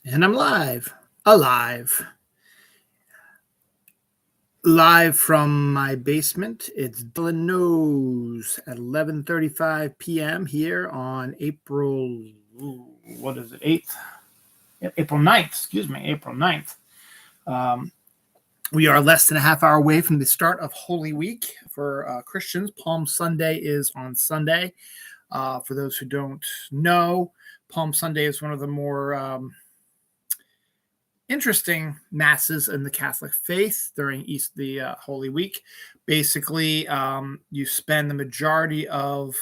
And I'm live from my basement. It's Dylan Knows at 11:35 p.m. here on April, what is it, 8th? Yeah, April 9th, excuse me, April 9th. We are less than a half hour away from the start of Holy Week for Christians. Palm Sunday is on Sunday. For those who don't know, Palm Sunday is one of the more interesting masses in the Catholic faith during the Holy Week. Basically, you spend the majority of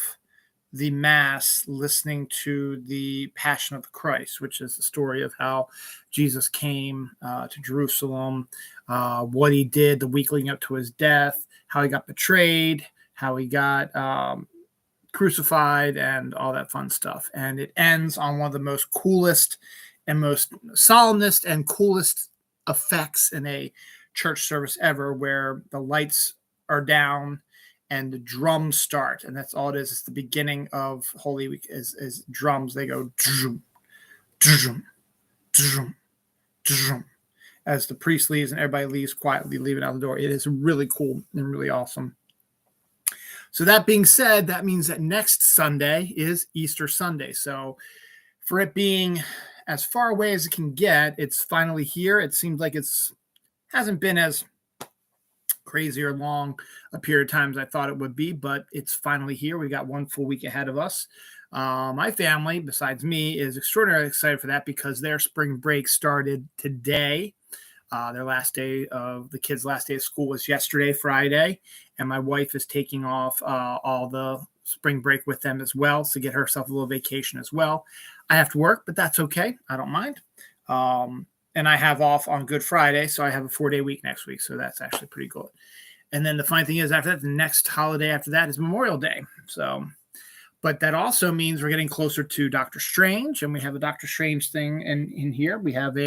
the Mass listening to the Passion of the Christ, which is the story of how Jesus came to Jerusalem, what he did the week leading up to his death, how he got betrayed, how he got crucified, and all that fun stuff. And it ends on one of the most coolest and most solemnest and coolest effects in a church service ever, where the lights are down and the drums start, and that's all it is. It's the beginning of Holy Week is drums. They go as the priest leaves and everybody leaves quietly, leaving out the door. It is really cool and really awesome. So that being said, that means that next Sunday is Easter Sunday. So for it being as far away as it can get, it's finally here. It seems like hasn't been as crazy or long a period of time as I thought it would be, but it's finally here. We got one full week ahead of us. My family, besides me, is extraordinarily excited for that because their spring break started today. The kids' last day of school was yesterday, Friday, and my wife is taking off all the spring break with them as well to get herself a little vacation as well. I have to work, but that's okay. I don't mind. And I have off on Good Friday, so I have a 4-day week next week, so that's actually pretty good. And then the funny thing is, after that, the next holiday after that is Memorial Day. So, but that also means we're getting closer to Doctor Strange, and we have a Doctor Strange thing in here. We have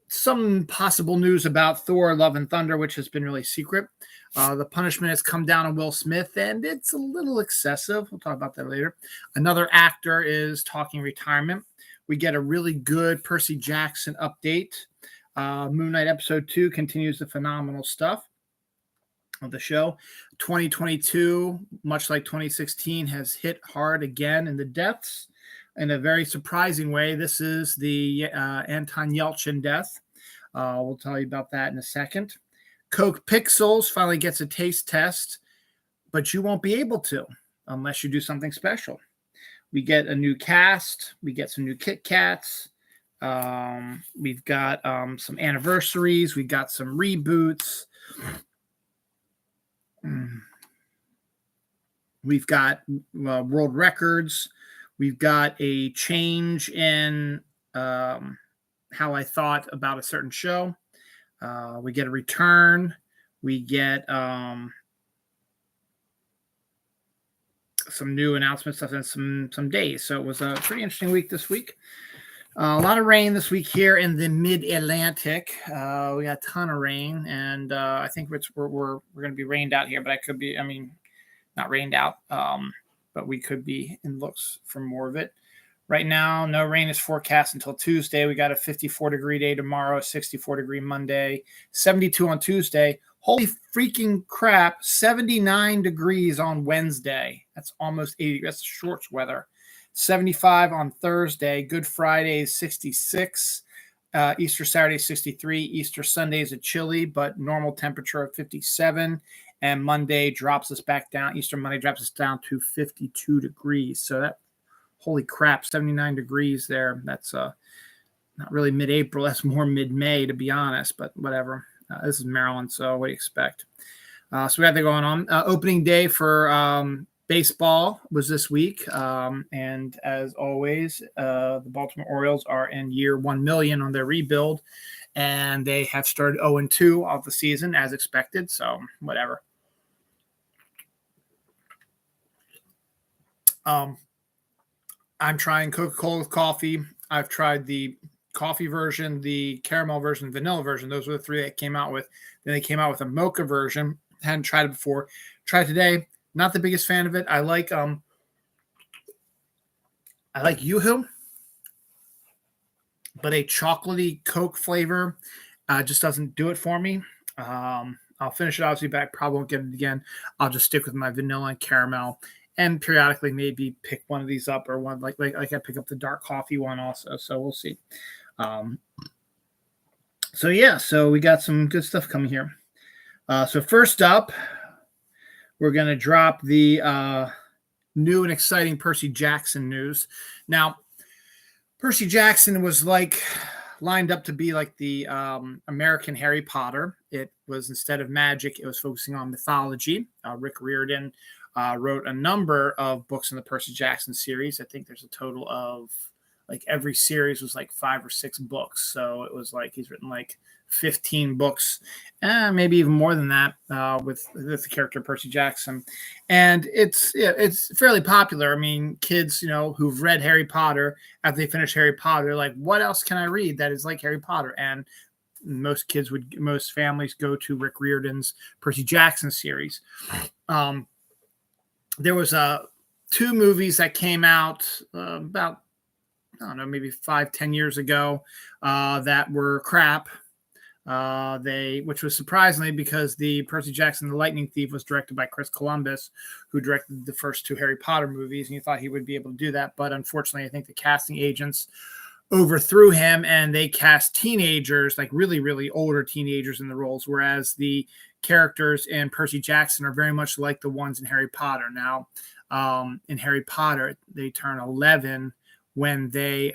some possible news about Thor, Love and Thunder, which has been really secret. The punishment has come down on Will Smith, and it's a little excessive. We'll talk about that later. Another actor is talking retirement. We get a really good Percy Jackson update. Moon Knight episode 2 continues the phenomenal stuff of the show. 2022, much like 2016, has hit hard again in the deaths in a very surprising way. This is the Anton Yelchin death. We'll tell you about that in a second. Coke Pixels finally gets a taste test, but you won't be able to unless you do something special. We get a new cast. We get some new Kit Kats. We've got some anniversaries. We've got some reboots. We've got world records. We've got a change in how I thought about a certain show. We get a return. We get some new announcements stuff and some days. So it was a pretty interesting week this week. A lot of rain this week here in the mid-Atlantic. We got a ton of rain, and I think we're going to be rained out here, but not rained out, but we could be in looks for more of it. Right now, no rain is forecast until Tuesday. We got a 54-degree day tomorrow, 64-degree Monday, 72 on Tuesday. Holy freaking crap, 79 degrees on Wednesday. That's almost 80. That's shorts weather. 75 on Thursday. Good Friday is 66. Easter Saturday is 63. Easter Sunday is a chilly but normal temperature of 57. And Monday drops us back down. Easter Monday drops us down to 52 degrees. So that, holy crap, 79 degrees there. That's not really mid-April. That's more mid-May, to be honest, but whatever. This is Maryland, so what do you expect? So we got that going on. Opening day for baseball was this week. And as always, the Baltimore Orioles are in year 1 million on their rebuild, and they have started 0-2 of the season as expected. So whatever. I'm trying Coca-Cola with coffee. I've tried the coffee version, the caramel version, vanilla version. Those were the three that came out with. Then they came out with a mocha version. Hadn't tried it before. Tried today. Not the biggest fan of it. I like Yoo-hoo. but a chocolatey Coke flavor just doesn't do it for me. I'll finish it obviously, but I probably won't get it again. I'll just stick with my vanilla and caramel, and periodically maybe pick one of these up, or one like I pick up the dark coffee one also. So we'll see. So yeah, so we got some good stuff coming here. So first up, we're going to drop the new and exciting Percy Jackson news. Now, Percy Jackson was lined up to be like the American Harry Potter. It was, instead of magic, it was focusing on mythology. Rick Riordan wrote a number of books in the Percy Jackson series. I think there's a total of, like, every series was like 5 or 6 books. So it was like he's written like 15 books, maybe even more than that, with the character Percy Jackson. And it's fairly popular. I mean, kids, who've read Harry Potter, after they finish Harry Potter, like, what else can I read that is like Harry Potter? And most families go to Rick Riordan's Percy Jackson series. There was 2 movies that came out about, I don't know, maybe 5-10 years ago, that were crap. Which was surprisingly, because the Percy Jackson the Lightning Thief was directed by Chris Columbus, who directed the first 2 Harry Potter movies, and you thought he would be able to do that. But unfortunately, I think the casting agents overthrew him, and they cast teenagers, like really, really older teenagers, in the roles, whereas the characters in Percy Jackson are very much like the ones in Harry Potter. Now, in Harry Potter, they turn 11 when they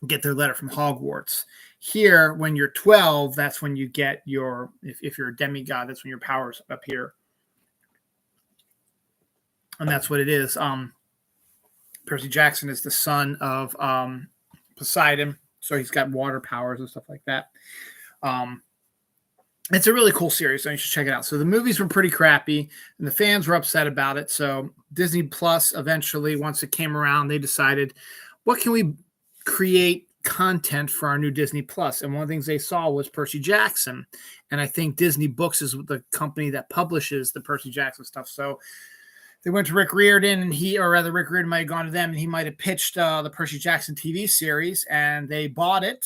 get their letter from Hogwarts. Here, when you're 12, that's when you get your, if you're a demigod, that's when your powers appear. And that's what it is. Percy Jackson is the son of Poseidon, so he's got water powers and stuff like that. It's a really cool series, so you should check it out. So the movies were pretty crappy, and the fans were upset about it. So Disney Plus, eventually, once it came around, they decided, what can we create content for our new Disney Plus? And one of the things they saw was Percy Jackson. And I think Disney Books is the company that publishes the Percy Jackson stuff. So they went to Rick Riordan, and Rick Riordan might have gone to them, and he might have pitched the Percy Jackson TV series, and they bought it.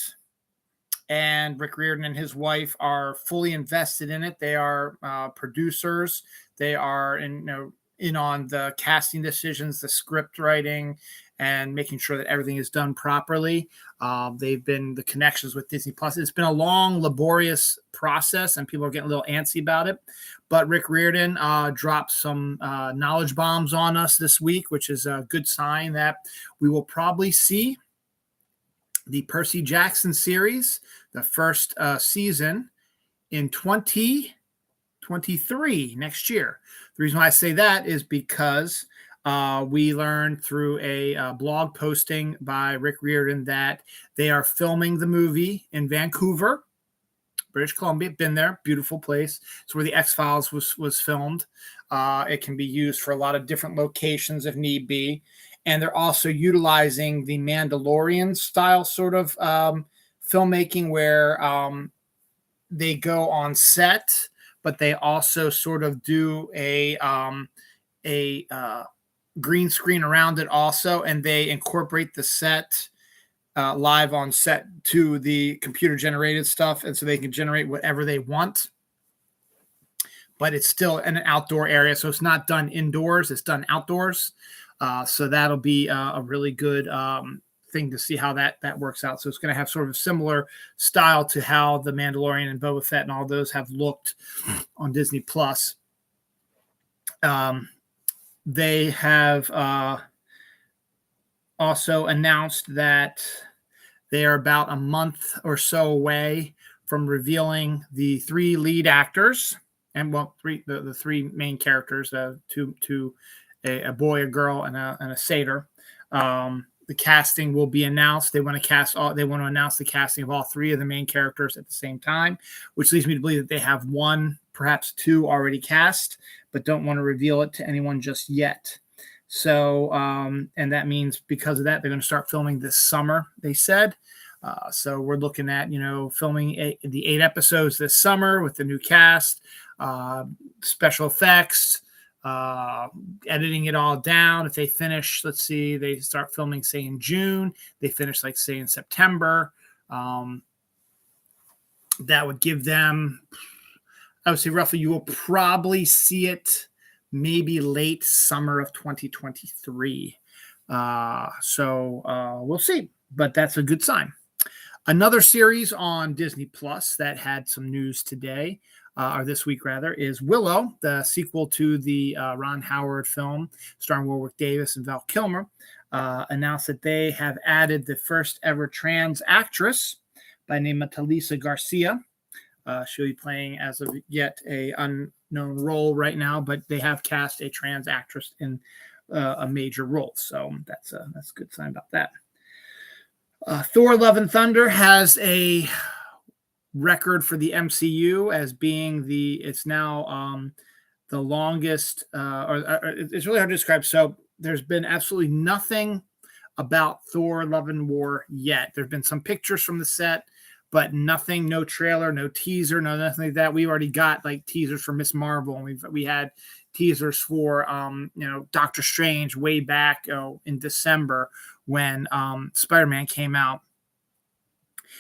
And Rick Riordan and his wife are fully invested in it. They are producers. They are in on the casting decisions, the script writing, and making sure that everything is done properly. They've been the connections with Disney Plus. It's been a long, laborious process, and people are getting a little antsy about it. But Rick Riordan dropped some knowledge bombs on us this week, which is a good sign that we will probably see the Percy Jackson series, the first season, in 2023, next year. The reason why I say that is because we learned through a blog posting by Rick Riordan that they are filming the movie in Vancouver, British Columbia. Been there, beautiful place. It's where the X-Files was filmed. It can be used for a lot of different locations if need be. And they're also utilizing the Mandalorian style sort of filmmaking, where they go on set, but they also sort of do a green screen around it also, and they incorporate the set live on set to the computer generated stuff, and so they can generate whatever they want. But it's still in an outdoor area, so it's not done indoors, it's done outdoors. So that'll be a really good thing to see how that works out. So it's going to have sort of a similar style to how the Mandalorian and Boba Fett and all those have looked on Disney Plus. They have also announced that they are about a month or so away from revealing the 3 lead actors, and the 3 main characters, a boy, a girl, and a satyr. The casting will be announced. They want to announce the casting of all 3 of the main characters at the same time, which leads me to believe that they have 1, perhaps 2 already cast, but don't want to reveal it to anyone just yet. So, and that means because of that, they're going to start filming this summer, they said. So we're looking at, filming the 8 episodes this summer with the new cast, special effects, editing it all down. If they finish, let's see, they start filming, say, in June. They finish, like, say, in September. That would give them, I would say, roughly, you will probably see it maybe late summer of 2023. So we'll see, but that's a good sign. Another series on Disney Plus that had some news today, or this week rather, is Willow, the sequel to the Ron Howard film starring Warwick Davis and Val Kilmer. Announced that they have added the first ever trans actress by name of Talisa Garcia. She'll be playing, as of yet, a unknown role right now, but they have cast a trans actress in a major role. So that's a good sign about that. Thor: Love and Thunder has a record for the MCU as being it's now the longest, it's really hard to describe. So there's been absolutely nothing about Thor: Love and War yet. There's been some pictures from the set, but nothing, no trailer, no teaser, no nothing like that. We already got like teasers for Miss Marvel, and we had teasers for Doctor Strange way back in December when Spider-Man came out.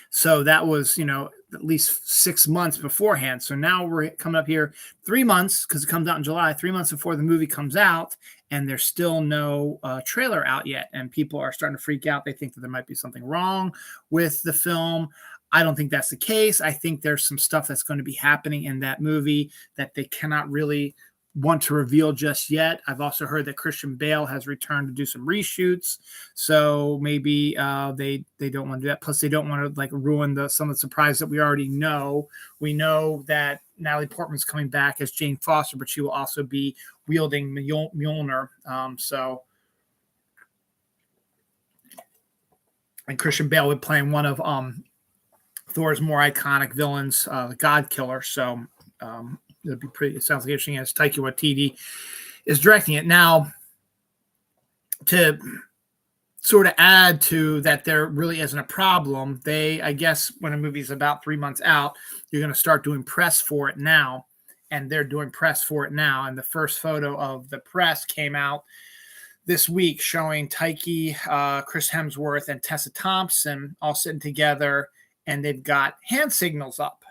So that was at least 6 months beforehand. So now we're coming up here 3 months, because it comes out in July, 3 months before the movie comes out, and there's still no trailer out yet, and people are starting to freak out. They think that there might be something wrong with the film. I don't think that's the case. I think there's some stuff that's going to be happening in that movie that they cannot really want to reveal just yet. I've also heard that Christian Bale has returned to do some reshoots, so maybe they don't want to do that. Plus, they don't want to ruin some of the surprise that we already know. We know that Natalie Portman's coming back as Jane Foster, but she will also be wielding Mjolnir. And Christian Bale would play one of Thor's more iconic villains, the God Killer. So it'll be pretty. It sounds like interesting as Taika Waititi is directing it. Now, to sort of add to that, there really isn't a problem. I guess when a movie's about 3 months out, you're going to start doing press for it now, and they're doing press for it now. And the first photo of the press came out this week, showing Taika, Chris Hemsworth, and Tessa Thompson all sitting together, and they've got hand signals up.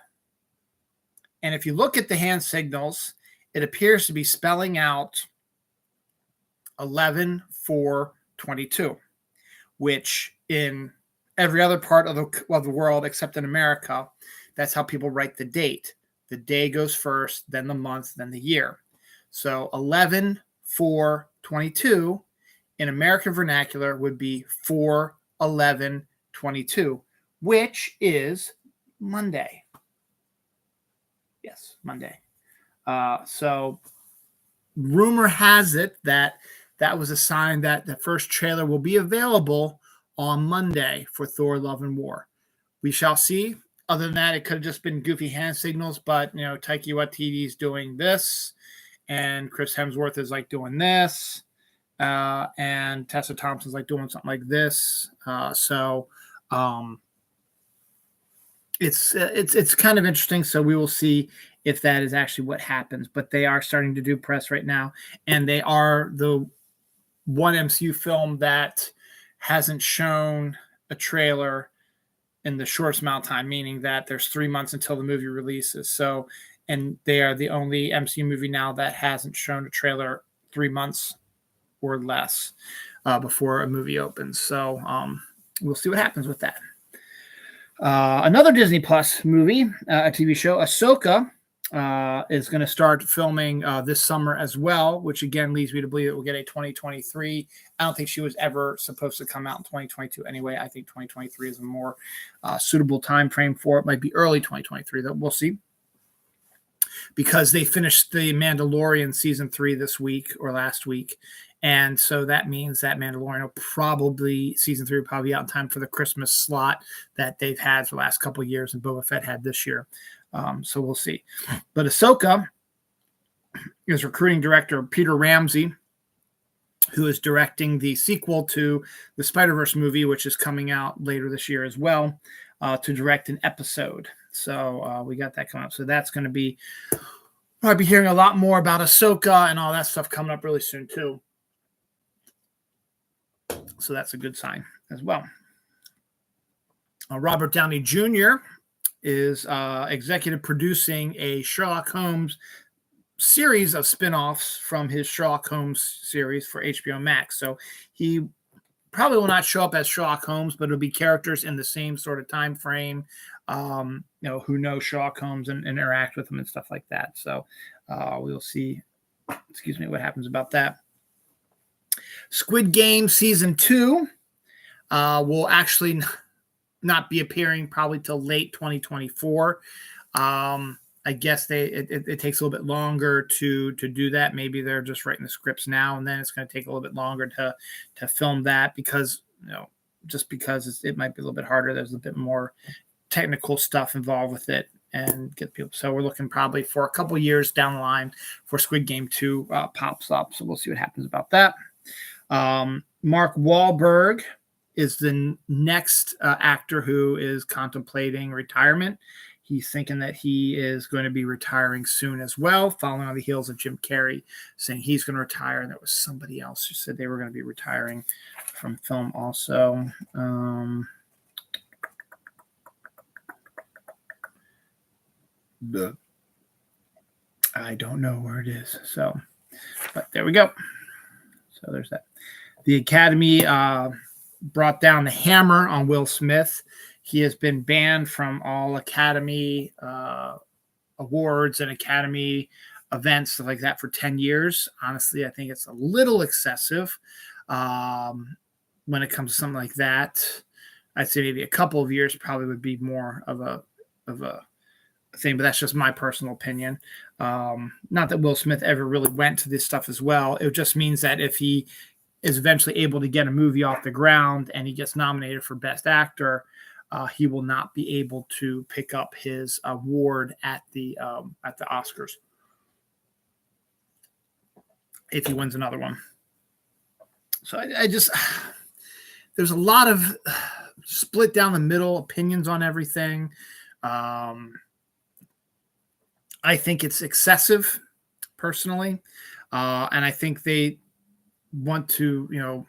And if you look at the hand signals, it appears to be spelling out 11/4/22, which in every other part of the world except in America, that's how people write the date. The day goes first, then the month, then the year. So 11/4/22 in American vernacular would be 4/11/22, which is Monday. Yes, Monday. So rumor has it that was a sign that the first trailer will be available on Monday for Thor: Love and War. We shall see. Other than that, it could have just been goofy hand signals, but Taika Waititi is doing this, and Chris Hemsworth is doing this, and Tessa Thompson's doing something like this. It's kind of interesting. So we will see if that is actually what happens. But they are starting to do press right now, and they are the one MCU film that hasn't shown a trailer in the shortest amount of time, meaning that there's 3 months until the movie releases. So, and they are the only MCU movie now that hasn't shown a trailer 3 months or less before a movie opens. So we'll see what happens with that. Another Disney Plus movie, a TV show, Ahsoka, is going to start filming this summer as well, which again leads me to believe it will get a 2023. I don't think she was ever supposed to come out in 2022 anyway. I think 2023 is a more suitable time frame for it. Might be early 2023, though. We'll see. Because they finished The Mandalorian season 3 this week or last week. And so that means that Mandalorian season 3 will probably be out in time for the Christmas slot that they've had for the last couple of years, and Boba Fett had this year. So we'll see. But Ahsoka is recruiting director Peter Ramsey, who is directing the sequel to the Spider-Verse movie, which is coming out later this year as well, to direct an episode. So we got that coming up. So that's going to be I'll be hearing a lot more about Ahsoka and all that stuff coming up really soon too. So that's a good sign as well. Robert Downey Jr. is executive producing a Sherlock Holmes series of spin-offs from his Sherlock Holmes series for HBO Max. So he probably will not show up as Sherlock Holmes, but it'll be characters in the same sort of time frame, who know Sherlock Holmes and interact with him and stuff like that. So we'll see, what happens about that. Squid Game Season 2 will actually not be appearing probably till late 2024. I guess it takes a little bit longer to do that. Maybe they're just writing the scripts now, and then it's going to take a little bit longer to film that because just because it might be a little bit harder. There's a bit more technical stuff involved with it and get people. So we're looking probably for a couple years down the line for Squid Game 2 pops up. So we'll see what happens about that. Mark Wahlberg is the next actor who is contemplating retirement. He's thinking that he is going to be retiring soon as well, following on the heels of Jim Carrey saying he's going to retire. And there was somebody else who said they were going to be retiring from film also. I don't know where it is. So, but there we go. So there's that. The Academy brought down the hammer on Will Smith. He has been banned from all Academy awards and Academy events, stuff like that, for 10 years. Honestly, I think it's a little excessive when it comes to something like that. I'd say maybe a couple of years probably would be more of a thing, but that's just my personal opinion. Not that Will Smith ever really went to this stuff as well. It just means that if he is eventually able to get a movie off the ground and he gets nominated for Best Actor, he will not be able to pick up his award at the Oscars if he wins another one. So I just there's a lot of split down the middle opinions on everything. I think it's excessive, personally, and I think they want to,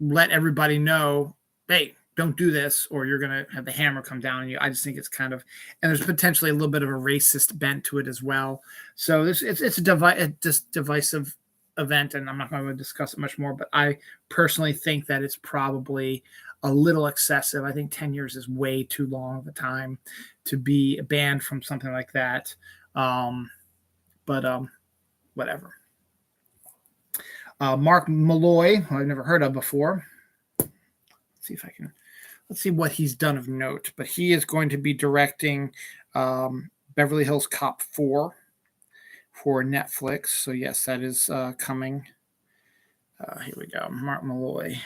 let everybody know, hey, don't do this, or you're going to have the hammer come down on you. I just think it's kind of, and there's potentially a little bit of a racist bent to it as well. So it's a divisive event, and I'm not going to discuss it much more, but I personally think that it's probably a little excessive. I think 10 years is way too long of a time to be banned from something like that. But whatever. Mark Malloy, who I've never heard of before. Let's see what he's done of note. But he is going to be directing Beverly Hills Cop 4 for Netflix. So yes, that is coming. Here we go. Mark Malloy.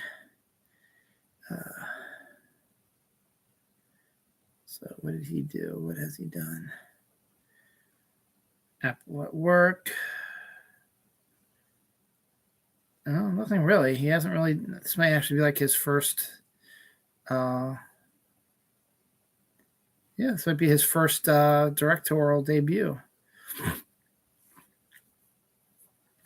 So what did he do? What has he done? Apple at Work. No, nothing really. He hasn't really. This might actually be like his first. This might be his first directorial debut.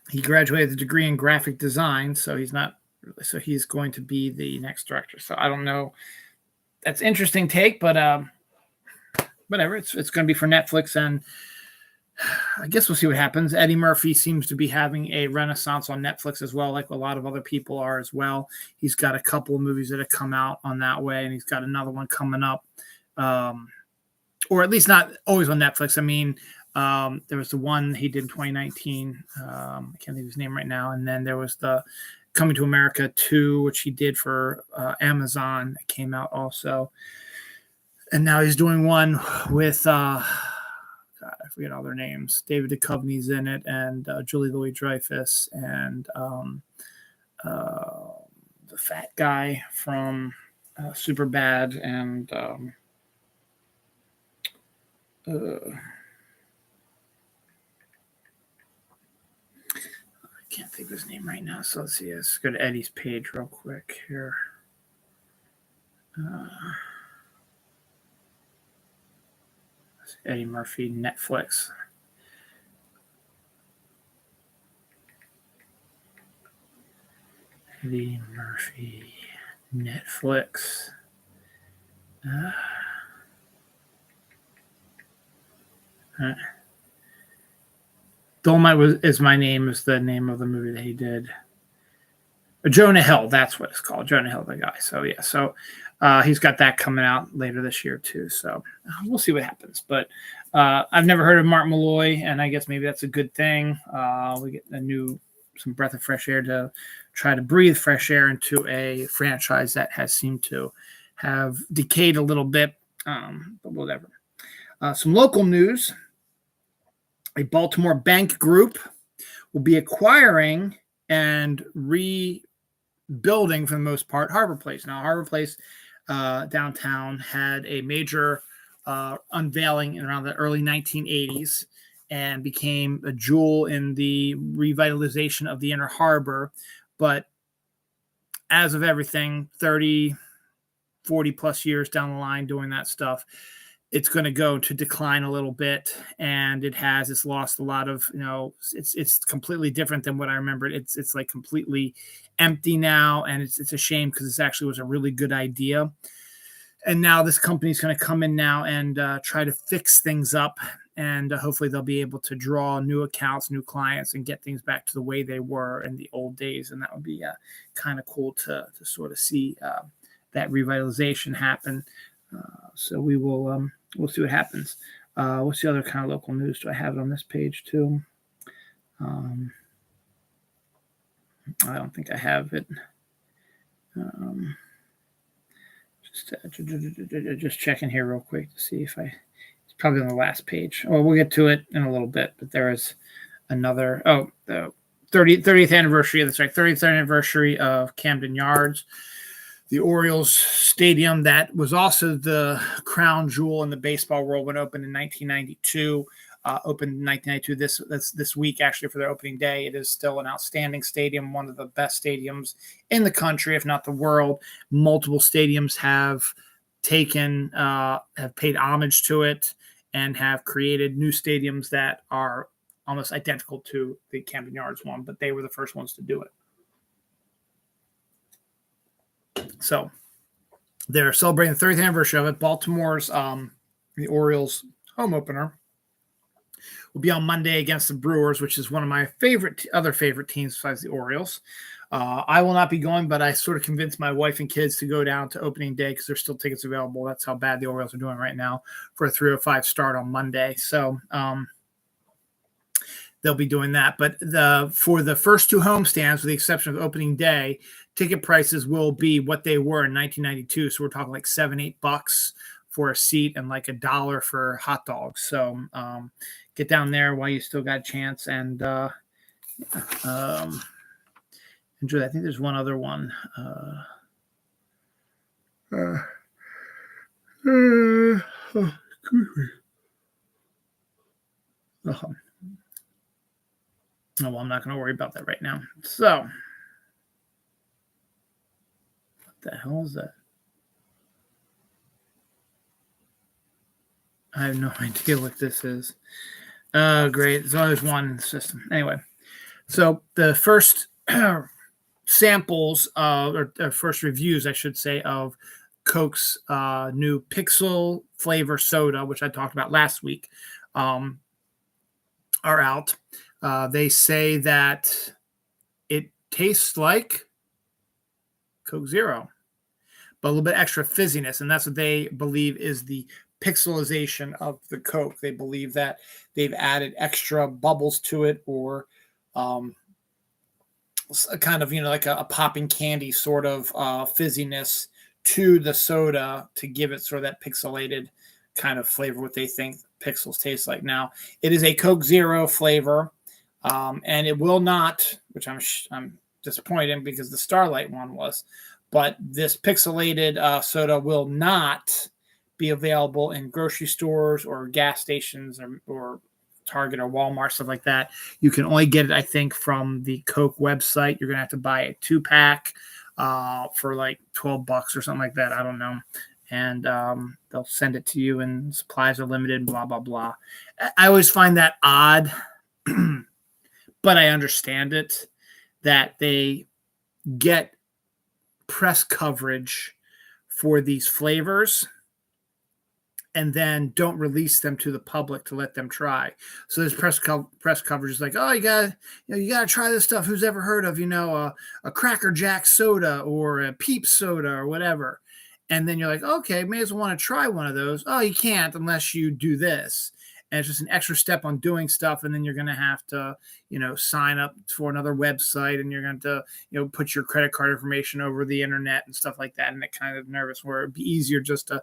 He graduated with a degree in graphic design, so he's not. So he's going to be the next director. So I don't know. That's interesting take, but whatever. It's going to be for Netflix, and I guess we'll see what happens. Eddie Murphy seems to be having a renaissance on Netflix as well, like a lot of other people are as well. He's got a couple of movies that have come out on that way, and he's got another one coming up, or at least not always on Netflix. I mean, there was the one he did in 2019. I can't think of his name right now. And then there was the Coming to America 2, which he did for Amazon. It came out also. And now he's doing one with... God, I forget all their names. David Duchovny's in it, and Julie Louis-Dreyfus, and the fat guy from Superbad, and I can't think of his name right now. So let's see. Let's go to Eddie's page real quick here. Eddie Murphy, Netflix. Eddie Murphy, Netflix. Dolomite is My Name is the name of the movie that he did. Jonah Hill, that's what it's called. Jonah Hill, the guy. So yeah, so he's got that coming out later this year too. So we'll see what happens. But I've never heard of Mark Malloy, and I guess maybe that's a good thing. We get some breath of fresh air to try to breathe fresh air into a franchise that has seemed to have decayed a little bit. But whatever. Some local news. A Baltimore bank group will be acquiring and rebuilding, for the most part, Harbor Place. Now, Harbor Place downtown had a major unveiling in around the early 1980s and became a jewel in the revitalization of the Inner Harbor. But as of everything, 30, 40 plus years down the line doing that stuff, it's going to go to decline a little bit, and it's lost a lot of, it's completely different than what I remembered. It's like completely empty now, and it's a shame because it actually was a really good idea. And now this company's going to come in now and try to fix things up, and hopefully they'll be able to draw new accounts, new clients, and get things back to the way they were in the old days. And that would be kind of cool to sort of see that revitalization happen. So we will we'll see what happens. What's the other kind of local news? Do I have it on this page too? I don't think I have it. Just checking here real quick to see if it's probably on the last page. Well, we'll get to it in a little bit, but there is another, the 30th anniversary, that's right, 30th anniversary of Camden Yards. The Orioles stadium that was also the crown jewel in the baseball world when it opened in 1992. Opened in 1992 this week, actually, for their opening day. It is still an outstanding stadium, one of the best stadiums in the country, if not the world. Multiple stadiums have paid homage to it and have created new stadiums that are almost identical to the Camden Yards one, but they were the first ones to do it. So they're celebrating the 30th anniversary of it. Baltimore's the Orioles home opener will be on Monday against the Brewers, which is one of my other favorite teams besides the Orioles. I will not be going, but I sort of convinced my wife and kids to go down to opening day because there's still tickets available. That's how bad the Orioles are doing right now for a 3:05 start on Monday. So they'll be doing that. But for the first two homestands, with the exception of opening day, ticket prices will be what they were in 1992. So we're talking like $7-8 for a seat and like $1 for hot dogs. So get down there while you still got a chance and enjoy that. I think there's one other one. Oh, well, I'm not going to worry about that right now. So, what the hell is that? I have no idea what this is. Great. There's always one in the system. Anyway, so the first samples or first reviews, I should say, of Coke's new Pixel flavor soda, which I talked about last week, are out. They say that it tastes like Coke Zero, but a little bit extra fizziness, and that's what they believe is the pixelization of the Coke. They believe that they've added extra bubbles to it, or kind of, like a popping candy sort of fizziness to the soda to give it sort of that pixelated kind of flavor, what they think pixels taste like. Now, it is a Coke Zero flavor, and it will not, which I'm disappointed in because the Starlight one was, but this pixelated soda will not be available in grocery stores or gas stations or Target or Walmart, stuff like that. You can only get it, I think, from the Coke website. You're going to have to buy a 2-pack for like $12 or something like that. I don't know. and they'll send it to you, and supplies are limited, blah, blah, blah. I always find that odd, but I understand it, that they get press coverage for these flavors and then don't release them to the public to let them try. So there's press coverage is like, oh, you gotta try this stuff. Who's ever heard of a Cracker Jack soda or a Peep soda or whatever? And then you're like, okay, may as well want to try one of those. Oh, you can't unless you do this. And it's just an extra step on doing stuff. And then you're going to have to, sign up for another website, and you're going to, put your credit card information over the internet and stuff like that. And it kind of nervous, where it'd be easier just to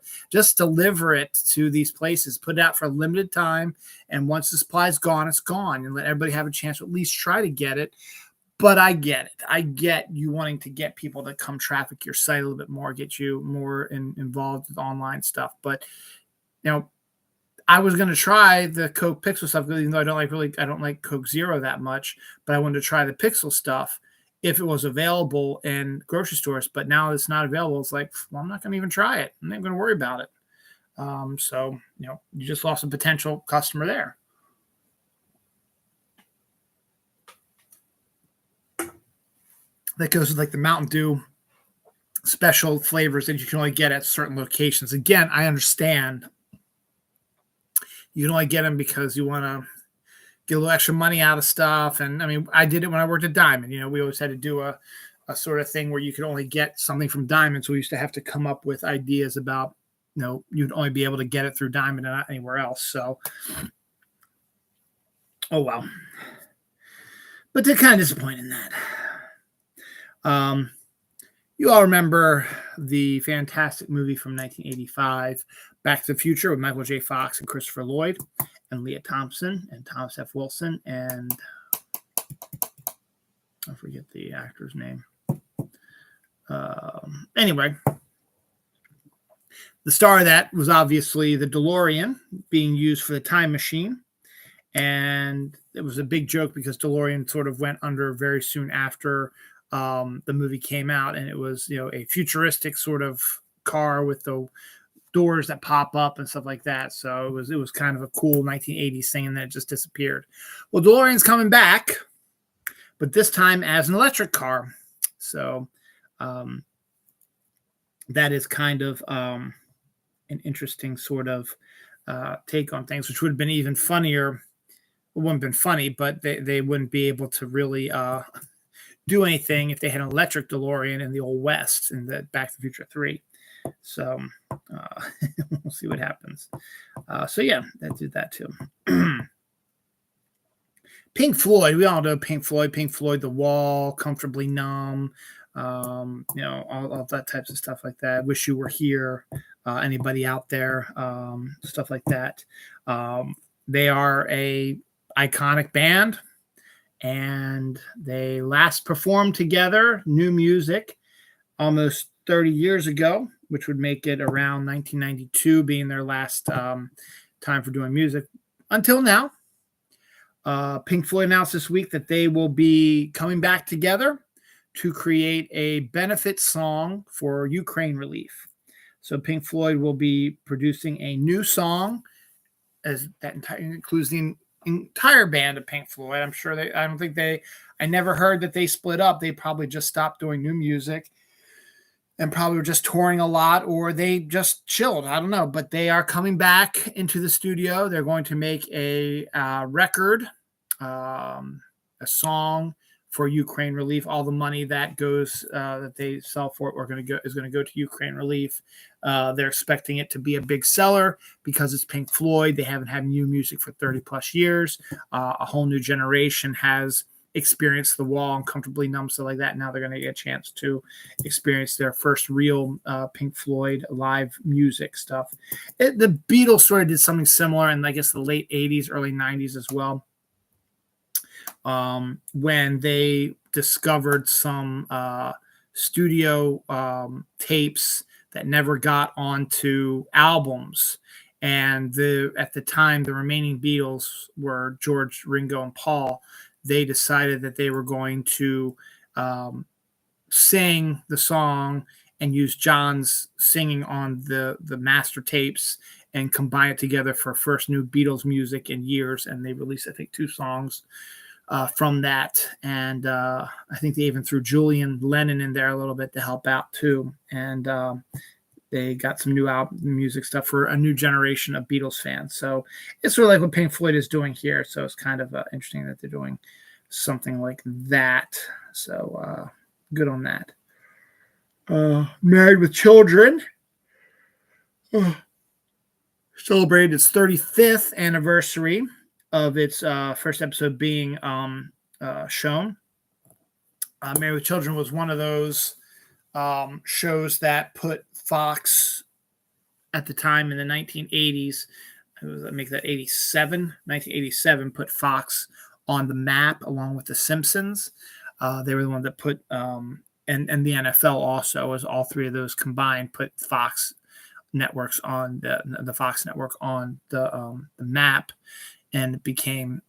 deliver it to these places, put it out for a limited time. And once the supply's gone, it's gone, and let everybody have a chance to at least try to get it. But I get it. I get you wanting to get people to come traffic your site a little bit more, get you more involved with online stuff. But, I was going to try the Coke Pixel stuff, even though I don't like Coke Zero that much, but I wanted to try the Pixel stuff if it was available in grocery stores. But now it's not available. It's like, well, I'm not going to even try it. I'm not going to worry about it. So, you just lost a potential customer there. That goes with like the Mountain Dew special flavors that you can only get at certain locations. Again, I understand. You can only get them because you want to get a little extra money out of stuff. And I mean, I did it when I worked at Diamond. We always had to do a sort of thing where you could only get something from Diamond. So we used to have to come up with ideas about, you'd only be able to get it through Diamond and not anywhere else. So, oh, well. But they're kind of disappointed in that. You all remember the fantastic movie from 1985, Back to the Future, with Michael J. Fox and Christopher Lloyd and Leah Thompson and Thomas F. Wilson, and I forget the actor's name. Anyway, the star of that was obviously the DeLorean being used for the time machine. And it was a big joke because DeLorean sort of went under very soon after the movie came out, and it was a futuristic sort of car with the doors that pop up and stuff like that. So it was kind of a cool 1980s thing, and then it just disappeared. Well, DeLorean's coming back, but this time as an electric car. So that is kind of an interesting sort of take on things, which would have been even funnier. It wouldn't have been funny, but they wouldn't be able to really do anything if they had an electric DeLorean in the Old West in the Back to the Future 3. So we'll see what happens. So yeah, that did that too. Pink Floyd, we all know Pink Floyd, The Wall, Comfortably Numb, all that types of stuff like that. Wish You Were Here, anybody out there, stuff like that. They are a iconic band, and they last performed together, new music, almost 30 years ago, which would make it around 1992 being their last time for doing music until now. Pink Floyd announced this week that they will be coming back together to create a benefit song for Ukraine relief. So Pink Floyd will be producing a new song, as that includes the entire band of Pink Floyd. I'm sure I never heard that they split up. They probably just stopped doing new music and probably were just touring a lot, or they just chilled. I don't know, but they are coming back into the studio. They're going to make a record, a song for Ukraine relief. All the money that goes that they sell for it is going to go to Ukraine relief. They're expecting it to be a big seller because it's Pink Floyd. They haven't had new music for 30 plus years. A whole new generation has experienced The Wall and Comfortably Numb, stuff like that. Now they're going to get a chance to experience their first real Pink Floyd live music stuff. The Beatles sort of did something similar in, I guess, the late 80s, early 90s as well, when they discovered some studio tapes that never got onto albums. And at the time, the remaining Beatles were George, Ringo, and Paul. They decided that they were going to sing the song and used John's singing on the master tapes and combine it together for first new Beatles music in years. And they released, I think, 2 songs from that. And I think they even threw Julian Lennon in there a little bit to help out too. And they got some new album music stuff for a new generation of Beatles fans. So it's sort of like what Pink Floyd is doing here. So it's kind of interesting that they're doing something like that. So good on that. Married with Children celebrated its 35th anniversary of its first episode being shown. Married with Children was one of those shows that put Fox at the time in the 1980s. It was, I make that 1987 put Fox on the map along with The Simpsons. They were the one that put and the NFL also, as all 3 of those combined put Fox networks on the Fox network on the map, and it became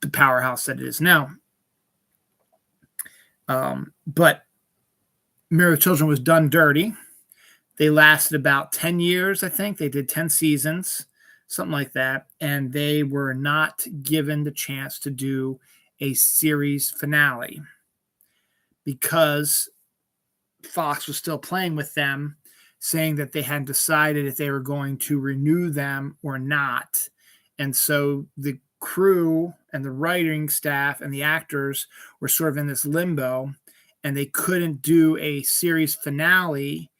the powerhouse that it is now. But Married with Children was done dirty. They lasted about 10 years, I think. They did 10 seasons, something like that. And they were not given the chance to do a series finale because Fox was still playing with them, saying that they hadn't decided if they were going to renew them or not. And so the crew and the writing staff and the actors were sort of in this limbo, and they couldn't do a series finale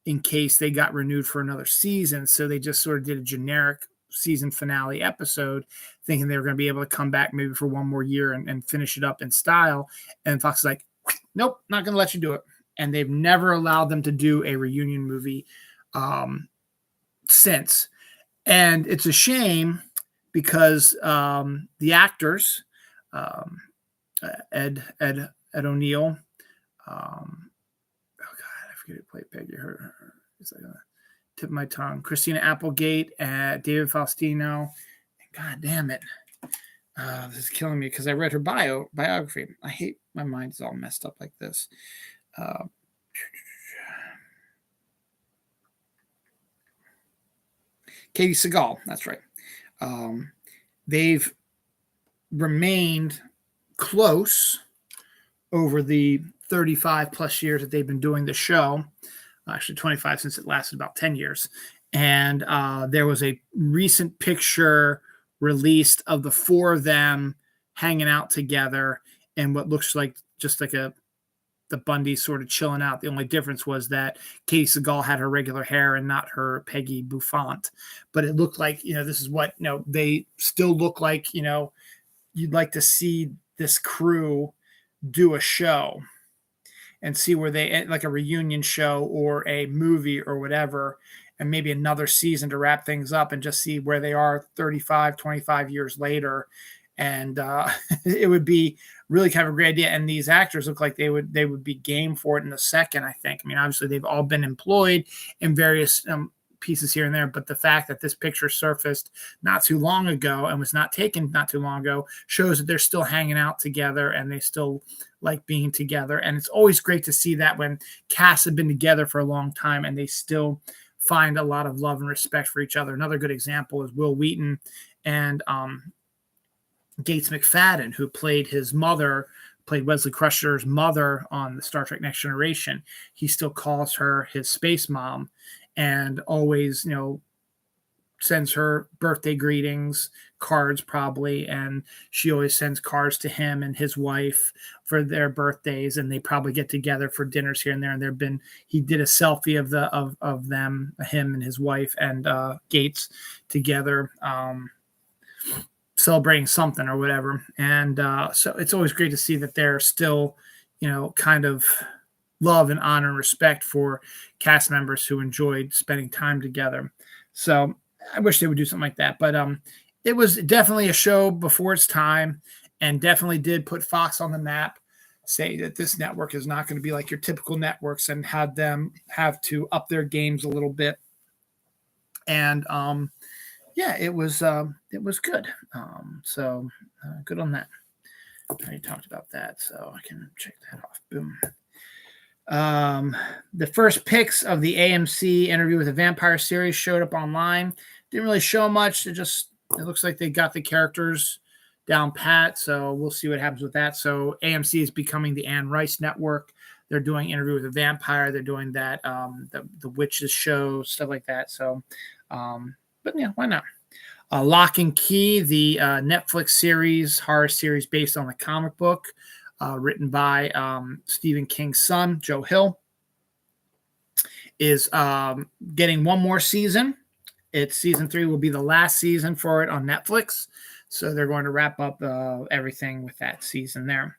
in case they got renewed for another season. So they just sort of did a generic season finale episode, thinking they were going to be able to come back maybe for one more year and finish it up in style. And Fox is like, nope, not going to let you do it. And they've never allowed them to do a reunion movie since. And it's a shame because the actors, Ed O'Neill, oh God, I forget who played Peggy. It's like a tip of my tongue. Christina Applegate, David Faustino. God damn it. This is killing me because I read her biography. I hate my mind is all messed up like this. Katie Seagal, that's right. They've remained close over the 35 plus years that they've been doing the show. Actually 25 since it lasted about 10 years. And there was a recent picture released of the 4 of them hanging out together and what looks like just like the Bundy sort of chilling out. The only difference was that Katie Seagal had her regular hair and not her Peggy Bouffant. But it looked like, this is what, they still look like, you'd like to see this crew do a show and see where they, like a reunion show or a movie or whatever, and maybe another season to wrap things up and just see where they are 35, 25 years later. And it would be really kind of a great idea. And these actors look like they would be game for it in a second, I think. I mean, obviously they've all been employed in various pieces here and there, but the fact that this picture surfaced not too long ago and was not taken not too long ago shows that they're still hanging out together and they still like being together. And it's always great to see that when casts have been together for a long time and they still find a lot of love and respect for each other. Another good example is Will Wheaton and Gates McFadden, who played Wesley Crusher's mother on the Star Trek Next Generation. He still calls her his space mom and always, sends her birthday greetings, cards probably, and she always sends cards to him and his wife for their birthdays, and they probably get together for dinners here and there. And he did a selfie of them, him and his wife and Gates together, celebrating something or whatever. And so it's always great to see that they're still, kind of love and honor and respect for cast members who enjoyed spending time together. So I wish they would do something like that. But it was definitely a show before its time and definitely did put Fox on the map, say that this network is not going to be like your typical networks, and had them have to up their games a little bit. And yeah, it was good. So good on that. I already talked about that, so I can check that off. Boom. The first pics of the AMC Interview with a Vampire series showed up online. Didn't really show much. It looks like they got the characters down pat. So we'll see what happens with that. So AMC is becoming the Anne Rice network. They're doing Interview with a Vampire. They're doing that, the Witches show, stuff like that. So, but yeah, why not? Lock and Key, the Netflix series, horror series based on the comic book, written by Stephen King's son, Joe Hill, is getting one more season. Season 3 will be the last season for it on Netflix. So they're going to wrap up everything with that season there.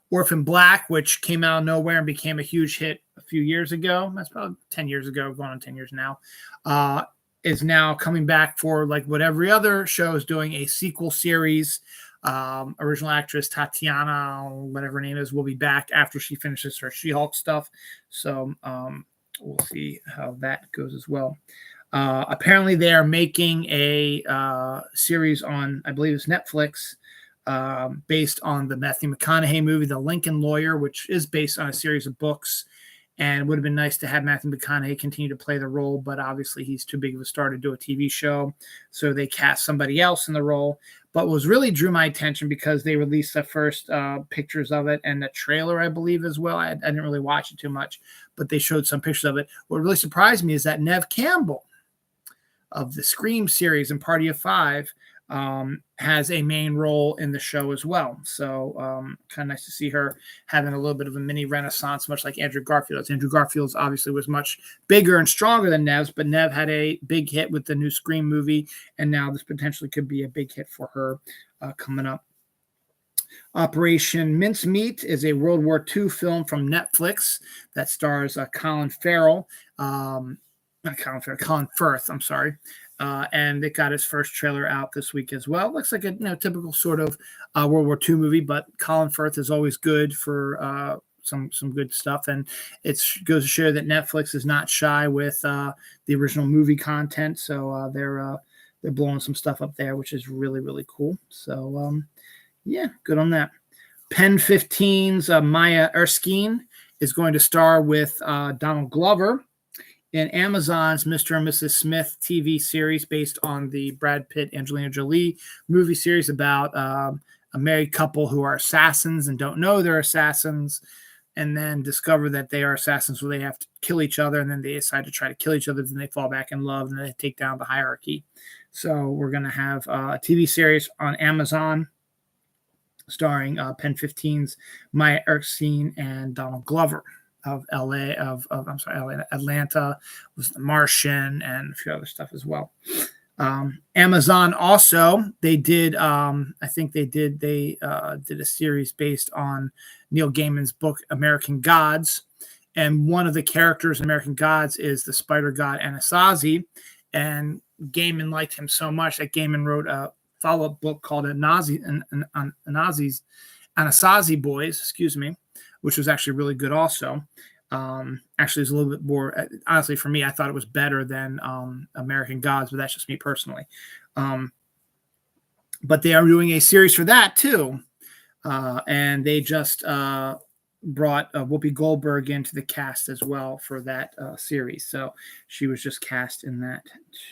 Orphan Black, which came out of nowhere and became a huge hit a few years ago. That's probably 10 years ago, going on 10 years now. Is now coming back for, like what every other show is doing, a sequel series. Original actress Tatiana, whatever her name is, will be back after she finishes her She-Hulk stuff. So we'll see how that goes as well. Apparently they are making a series on, I believe it's Netflix, based on the Matthew McConaughey movie, The Lincoln Lawyer, which is based on a series of books. And it would have been nice to have Matthew McConaughey continue to play the role, but obviously he's too big of a star to do a TV show. So they cast somebody else in the role. But what really drew my attention, because they released the first pictures of it and the trailer, I believe, as well. I didn't really watch it too much, but they showed some pictures of it. What really surprised me is that Neve Campbell of the Scream series and Party of Five has a main role in the show as well. So kind of nice to see her having a little bit of a mini renaissance, much like Andrew Garfield's. Andrew Garfield's obviously was much bigger and stronger than Neve's, but Neve had a big hit with the new Scream movie, and now this potentially could be a big hit for her coming up. Operation Mincemeat is a World War II film from Netflix that stars Colin Farrell. Colin Firth, I'm sorry. And it got its first trailer out this week as well. Looks like a typical sort of World War II movie, but Colin Firth is always good for some good stuff. And it goes to show that Netflix is not shy with the original movie content. So they're blowing some stuff up there, which is really, really cool. So yeah, good on that. Pen 15's Maya Erskine is going to star with Donald Glover in Amazon's Mr. and Mrs. Smith TV series based on the Brad Pitt, Angelina Jolie movie series about a married couple who are assassins and don't know they're assassins, and then discover that they are assassins, where they have to kill each other, and then they decide to try to kill each other, then they fall back in love, and they take down the hierarchy. So we're going to have a TV series on Amazon starring Pen 15's Maya Erskine and Donald Glover of Atlanta, was The Martian, and a few other stuff as well. Amazon also, they did a series based on Neil Gaiman's book American Gods, and one of the characters in American Gods is the spider god Anasazi, and Gaiman liked him so much that Gaiman wrote a follow-up book called Anasazi Boys, which was actually really good also. Actually, it's a little bit more, honestly, for me, I thought it was better than American Gods, but that's just me personally. But they are doing a series for that too. And they just brought Whoopi Goldberg into the cast as well for that series. So she was just cast in that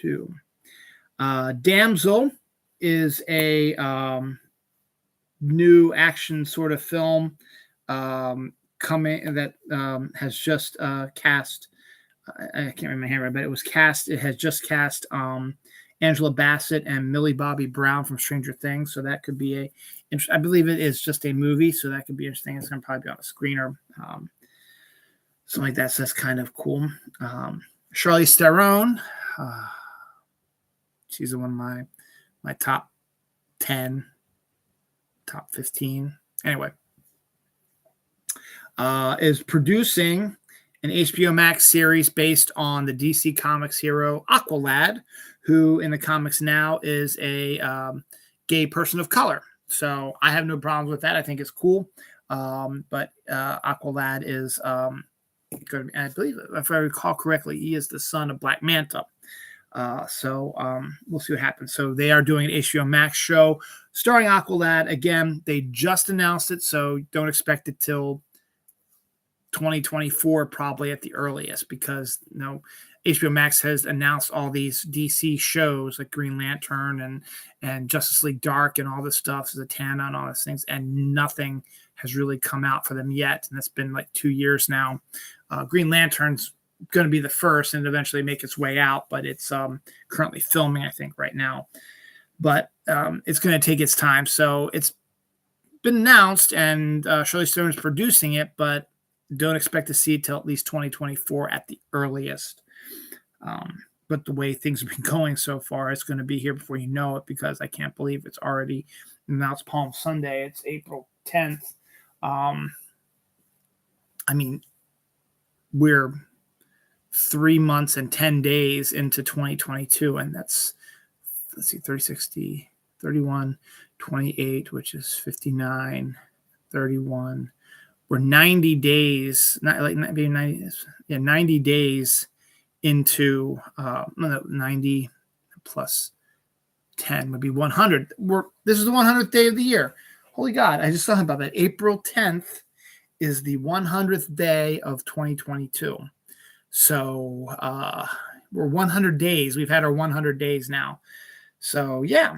too. Damsel is a new action sort of film coming that has just cast. I can't remember my hand right, but it was cast. It has just cast Angela Bassett and Millie Bobby Brown from Stranger Things. So that could be I believe it is just a movie, so that could be interesting. It's going to probably be on a screener, something like that. So that's kind of cool. Charlize Theron, she's one of my top 10, top 15. Anyway, is producing an HBO Max series based on the DC Comics hero Aqualad, who in the comics now is a gay person of color. So I have no problems with that. I think it's cool. But Aqualad is going to be, I believe, if I recall correctly, he is the son of Black Manta. So we'll see what happens. So they are doing an HBO Max show starring Aqualad. Again, they just announced it, so don't expect it till 2024 probably at the earliest, because HBO Max has announced all these DC shows like Green Lantern and Justice League Dark and all this stuff, Zatanna and all these things, and nothing has really come out for them yet. And it's been like 2 years now. Green Lantern's going to be the first and eventually make its way out, but it's currently filming, I think, right now. But it's going to take its time. So it's been announced, and Shirley Stone's producing it, but don't expect to see it till at least 2024 at the earliest. But the way things have been going so far, it's going to be here before you know it, because I can't believe it's already announced Palm Sunday. It's April 10th. We're 3 months and 10 days into 2022, and that's, 30, 60, 31, 28, which is 59, 31. We're 90 days, 90 days into 90 plus 10 would be 100. This is the 100th day of the year. Holy God, I just thought about that. April 10th is the 100th day of 2022. So we're 100 days. We've had our 100 days now. So yeah,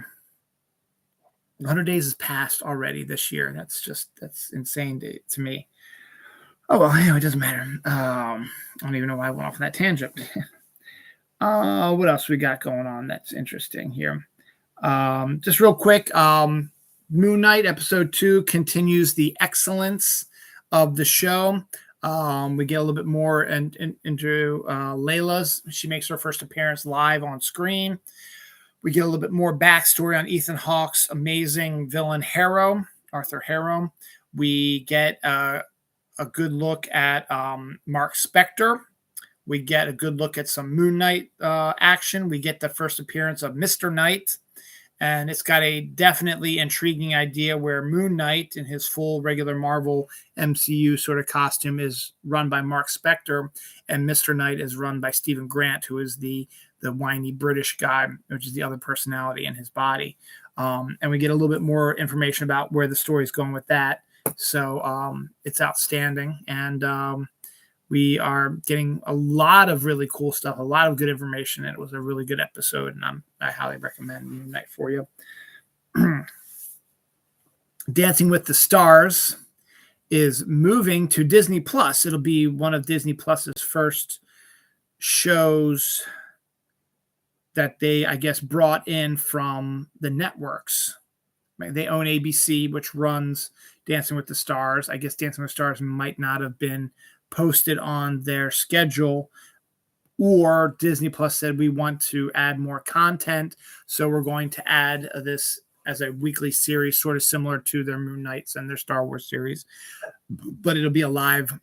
100 days has passed already this year. That's insane to me. Oh, well, anyway, it doesn't matter. I don't even know why I went off on that tangent. What else we got going on that's interesting here? Just real quick, Moon Knight episode 2 continues the excellence of the show. We get a little bit more into Layla's. She makes her first appearance live on screen. We get a little bit more backstory on Ethan Hawke's amazing villain, Arthur Harrow. We get a good look at Mark Spector. We get a good look at some Moon Knight action. We get the first appearance of Mr. Knight. And it's got a definitely intriguing idea where Moon Knight, in his full regular Marvel MCU sort of costume, is run by Mark Spector, and Mr. Knight is run by Stephen Grant, who is the whiny British guy, which is the other personality in his body. And we get a little bit more information about where the story is going with that. So it's outstanding. And we are getting a lot of really cool stuff, a lot of good information. And it was a really good episode, and I highly recommend Moon Knight for you. Dancing with the Stars is moving to Disney Plus. It'll be one of Disney Plus's first shows that they, I guess, brought in from the networks. They own ABC, which runs Dancing with the Stars. I guess Dancing with the Stars might not have been posted on their schedule, or Disney Plus said, we want to add more content, so we're going to add this as a weekly series, sort of similar to their Moon Knights and their Star Wars series, but it'll be a live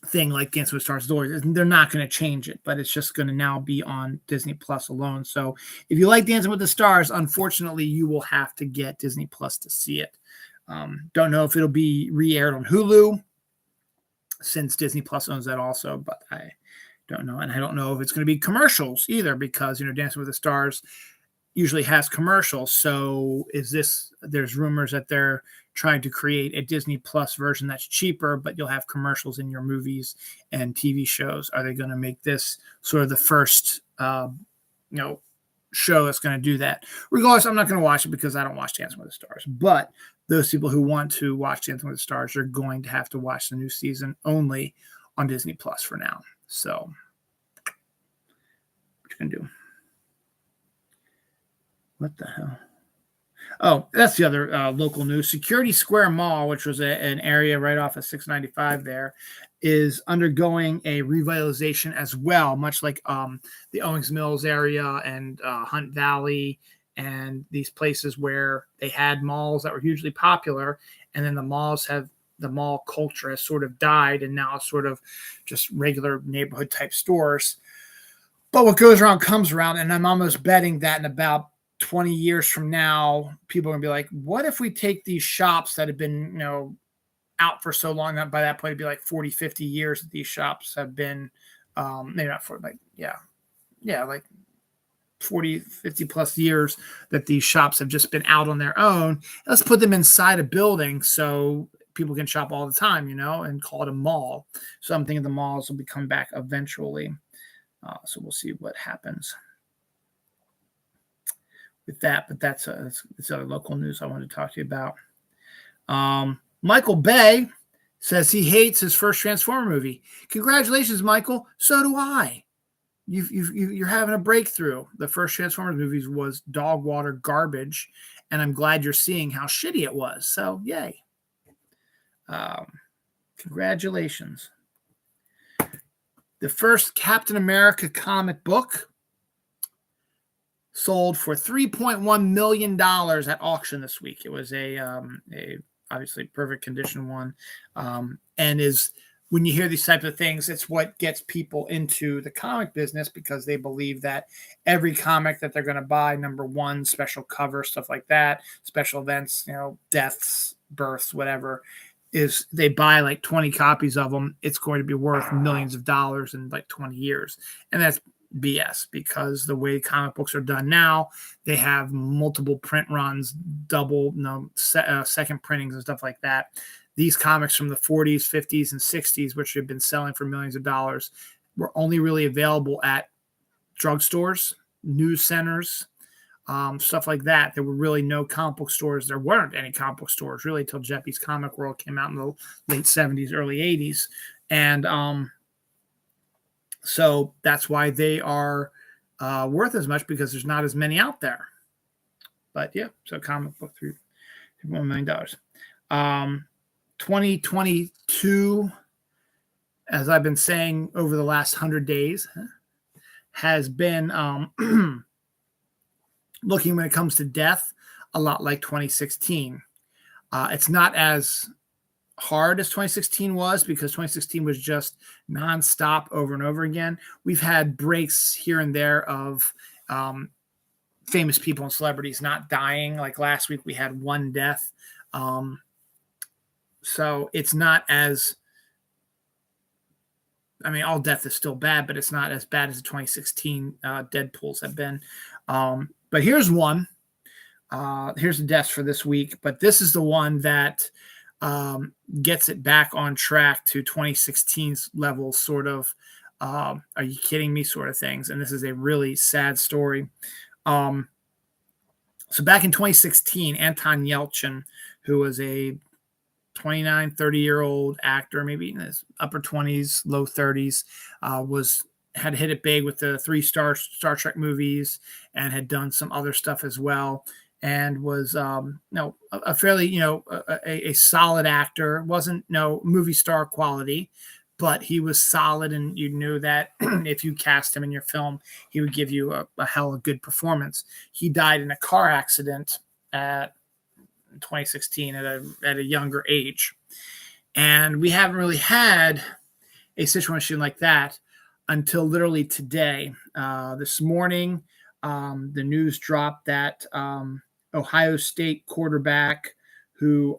thing like Dancing with Stars. They're not going to change it, but it's just going to now be on Disney Plus alone. So if you like Dancing with the Stars, unfortunately, you will have to get Disney Plus to see it. Don't know if it'll be re-aired on Hulu, since Disney Plus owns that also, but I don't know. And I don't know if it's going to be commercials either, because, Dancing with the Stars usually has commercials. So there's rumors that they're trying to create a Disney Plus version that's cheaper, but you'll have commercials in your movies and TV shows. Are they going to make this sort of the first, show that's going to do that? Regardless, I'm not going to watch it because I don't watch Dancing with the Stars. But those people who want to watch Dancing with the Stars are going to have to watch the new season only on Disney Plus for now. So, what you going to do? What the hell? Oh, that's the other local news. Security Square Mall, which was an area right off of 695 there, is undergoing a revitalization as well, much like the Owings Mills area and Hunt Valley and these places where they had malls that were hugely popular, and then the mall culture has sort of died, and now it's sort of just regular neighborhood type stores. But what goes around comes around, and I'm almost betting that in about 20 years from now, people are going to be like, what if we take these shops that have been, out for so long, that by that point it'd be like 40, 50 years that these shops have been, maybe not for like 40, 50 plus years that these shops have just been out on their own. Let's put them inside a building so people can shop all the time, and call it a mall. So I'm thinking the malls will be coming back eventually. So we'll see what happens with that. But that's other local news I wanted to talk to you about. Michael Bay says he hates his first Transformer movie. Congratulations, Michael. So do I. You're having a breakthrough. The first Transformers movies was dog water garbage, and I'm glad you're seeing how shitty it was. So, yay. Congratulations. The first Captain America comic book sold for $3.1 million at auction this week. It was a obviously perfect condition one, and is, when you hear these types of things, it's what gets people into the comic business, because they believe that every comic that they're going to buy, number one, special cover, stuff like that, special events, deaths, births, whatever, is they buy like 20 copies of them, it's going to be worth millions of dollars in like 20 years. And that's BS, because the way comic books are done now, they have multiple print runs, double, second printings and stuff like that. These comics from the 40s, 50s, and 60s, which have been selling for millions of dollars, were only really available at drugstores, news centers, stuff like that. There were really no comic book stores. There weren't any comic book stores really until Jeppy's Comic World came out in the late 70s, early 80s. And so that's why they are worth as much, because there's not as many out there. But yeah, so comic book, $3.1 million. 2022, as I've been saying over the last 100 days, has been looking, when it comes to death, a lot like 2016. It's not as hard as 2016 was, because 2016 was just nonstop over and over again. We've had breaks here and there of famous people and celebrities not dying. Like last week, we had one death. So it's not as, all death is still bad, but it's not as bad as the 2016 Deadpools have been. But here's one. Here's the deaths for this week. But this is the one that gets it back on track to 2016's levels, sort of, are you kidding me sort of things. And this is a really sad story. So back in 2016, Anton Yelchin, who was a 29, 30-year-old actor, maybe in his upper 20s, low 30s, had hit it big with the 3 Star Trek movies, and had done some other stuff as well, and was a fairly a solid actor. Wasn't movie star quality, but he was solid, and you knew that if you cast him in your film, he would give you a hell of a good performance. He died in a car accident at 2016 at a younger age, and we haven't really had a situation like that until literally today. This morning, the news dropped that Ohio State quarterback, who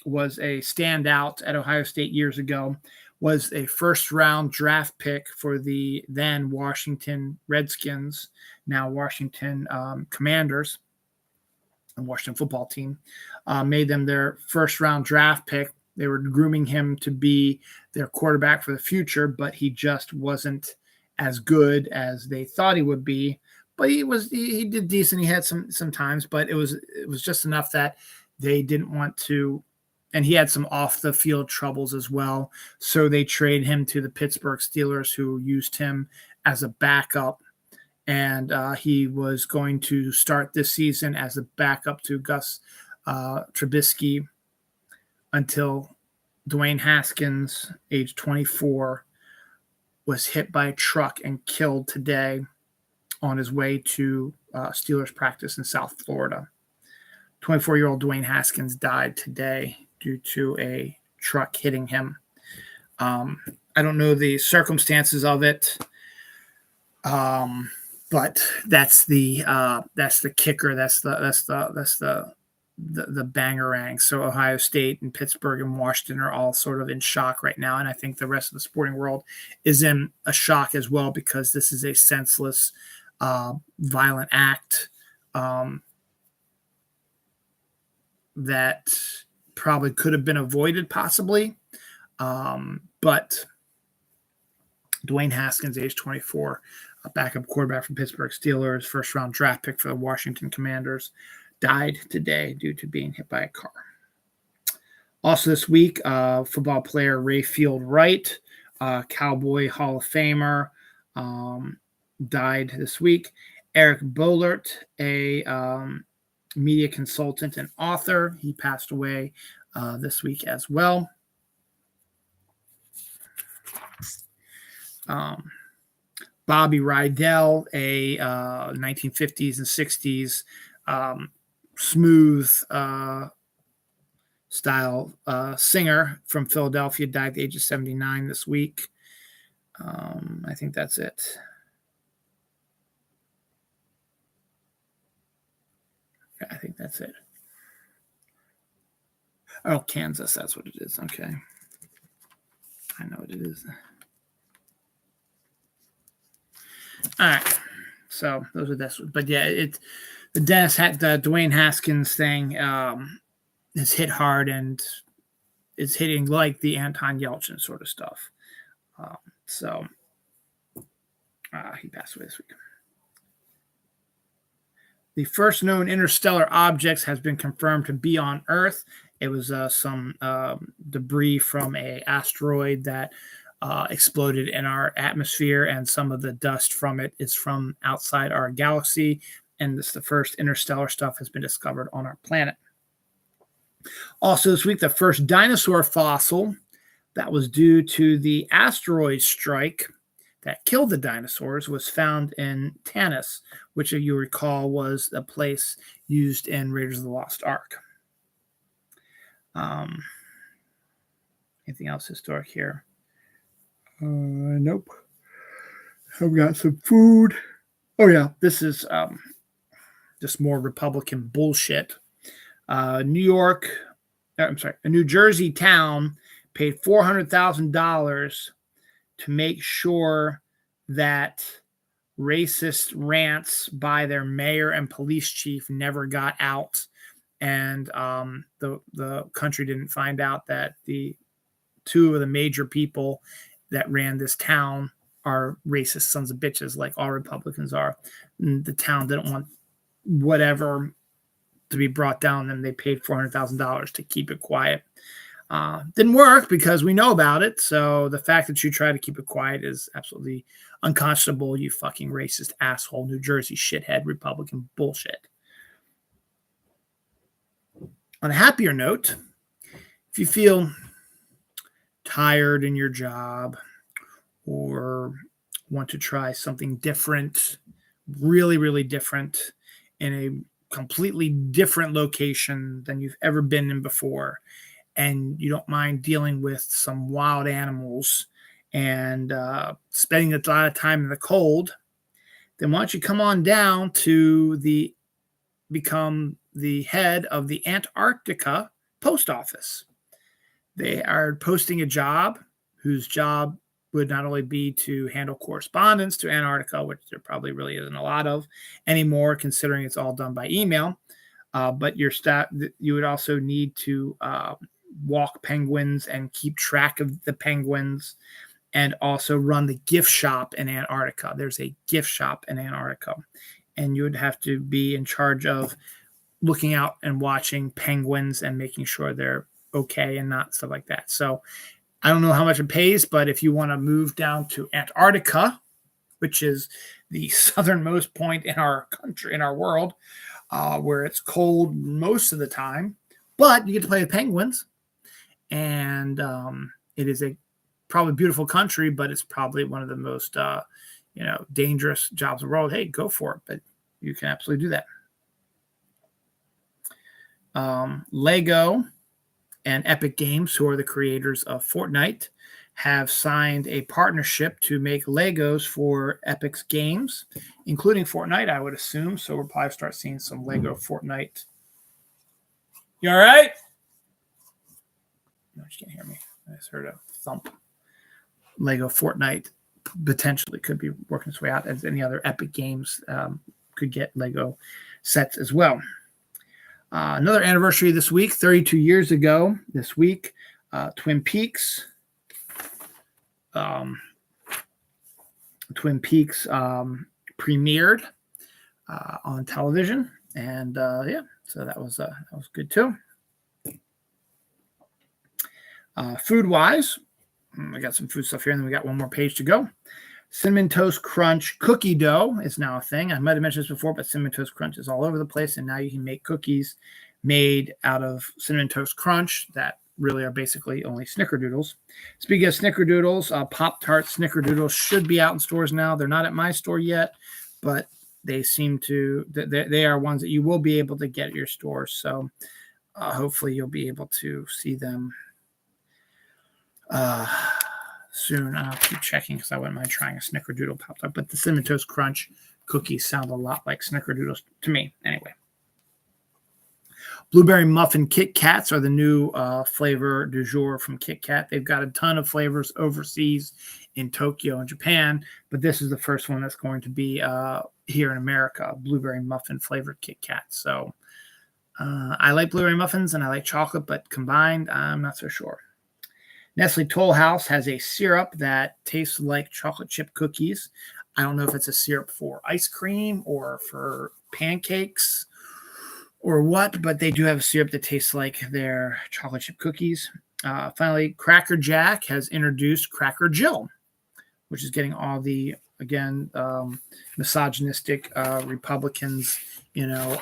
was a standout at Ohio State years ago, was a first-round draft pick for the then Washington Redskins, now Washington Commanders, and Washington football team, made them their first-round draft pick. They were grooming him to be their quarterback for the future, but he just wasn't as good as they thought he would be. But he did decent. He had some times, but it was just enough that they didn't want to. And he had some off the field troubles as well. So they traded him to the Pittsburgh Steelers, who used him as a backup. And he was going to start this season as a backup to Gus Trubisky until Dwayne Haskins, age 24, was hit by a truck and killed today on his way to Steelers practice in South Florida. 24-year-old Dwayne Haskins died today due to a truck hitting him. I don't know the circumstances of it, but that's the kicker. That's the bangerang. So Ohio State and Pittsburgh and Washington are all sort of in shock right now, and I think the rest of the sporting world is in a shock as well, because this is a senseless, violent act that probably could have been avoided possibly. But Dwayne Haskins, age 24, a backup quarterback from Pittsburgh Steelers, first-round draft pick for the Washington Commanders, died today due to being hit by a car. Also this week, football player Rayfield Wright, Cowboy Hall of Famer, died this week. Eric Bollert, a media consultant and author, he passed away this week as well. Bobby Rydell, a 1950s and 60s smooth style singer from Philadelphia, died at the age of 79 this week. I think that's it. Yeah, I think that's it. Oh, Kansas, that's what it is. Okay. I know what it is. All right. So those are this. But yeah, the Dwayne Haskins thing has hit hard and is hitting like the Anton Yelchin sort of stuff. So he passed away this week. The first known interstellar objects has been confirmed to be on Earth. It was some debris from an asteroid that exploded in our atmosphere, and some of the dust from it is from outside our galaxy. And the first interstellar stuff has been discovered on our planet. Also this week, the first dinosaur fossil that was due to the asteroid strike that killed the dinosaurs was found in Tanis, which, if you recall, was a place used in Raiders of the Lost Ark. Anything else historic here? Nope. I've got some food. Oh, yeah. This is just more Republican bullshit. A New Jersey town paid $400,000 to make sure that racist rants by their mayor and police chief never got out, and the country didn't find out that the two of the major people that ran this town are racist sons of bitches, like all Republicans are. And the town didn't want whatever to be brought down, and they paid $400,000 to keep it quiet. Didn't work because we know about it. So the fact that you try to keep it quiet is absolutely unconscionable, you fucking racist asshole, New Jersey shithead, Republican bullshit. On a happier note, if you feel tired in your job or want to try something different, really, really different in a completely different location than you've ever been in before, and you don't mind dealing with some wild animals and spending a lot of time in the cold, then why don't you come on down to become the head of the Antarctica post office. They are posting a job whose job would not only be to handle correspondence to Antarctica, which there probably really isn't a lot of anymore, considering it's all done by email, but your staff, you would also need to walk penguins and keep track of the penguins, and also run the gift shop in Antarctica. There's a gift shop in Antarctica, and you would have to be in charge of looking out and watching penguins and making sure they're okay and not stuff like that. So I don't know how much it pays, but if you want to move down to Antarctica, which is the southernmost point in our country, in our world, where it's cold most of the time, but you get to play with penguins. And it is a probably beautiful country, but it's probably one of the most dangerous jobs in the world. Hey, go for it, but you can absolutely do that. Lego and Epic Games, who are the creators of Fortnite, have signed a partnership to make Legos for Epic's games, including Fortnite, I would assume. So we'll probably start seeing some Lego Fortnite. You all right? No, you can't hear me. I just heard a thump. Lego Fortnite potentially could be working its way out, as any other Epic Games could get Lego sets as well. Another anniversary this week, 32 years ago this week, Twin Peaks. Premiered on television, and so that was good too. Food wise, I got some food stuff here, and then we got one more page to go. Cinnamon Toast Crunch cookie dough is now a thing. I might have mentioned this before, but Cinnamon Toast Crunch is all over the place, and now you can make cookies made out of Cinnamon Toast Crunch that really are basically only snickerdoodles. Speaking of snickerdoodles, Pop-Tart snickerdoodles should be out in stores now. They're not at my store yet, but they seem to, they are ones that you will be able to get at your store. So hopefully you'll be able to see them soon. I'll keep checking because I wouldn't mind trying a snickerdoodle Pop-Tart, but the Cinnamon Toast Crunch cookies sound a lot like snickerdoodles to me anyway. Blueberry Muffin Kit Kats are the new flavor du jour from Kit Kat. They've got a ton of flavors overseas in Tokyo and Japan, but this is the first one that's going to be here in America, blueberry muffin flavored Kit Kat. So I like blueberry muffins and I like chocolate, but combined, I'm not so sure. Nestle Toll House has a syrup that tastes like chocolate chip cookies. I don't know if it's a syrup for ice cream or for pancakes or what, but they do have a syrup that tastes like their chocolate chip cookies. Finally, Cracker Jack has introduced Cracker Jill, which is getting all the, again, misogynistic Republicans,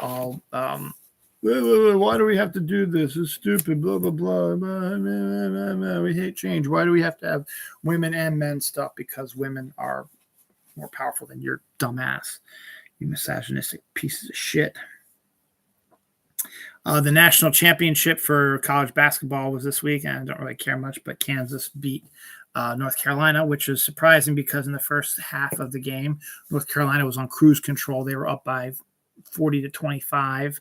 all, why do we have to do this? It's stupid, blah, blah, blah, blah, blah, blah. We hate change. Why do we have to have women and men stuff? Because women are more powerful than your dumbass, you misogynistic pieces of shit. The national championship for college basketball was this week, and I don't really care much, but Kansas beat North Carolina, which is surprising because in the first half of the game, North Carolina was on cruise control. They were up by 40-25,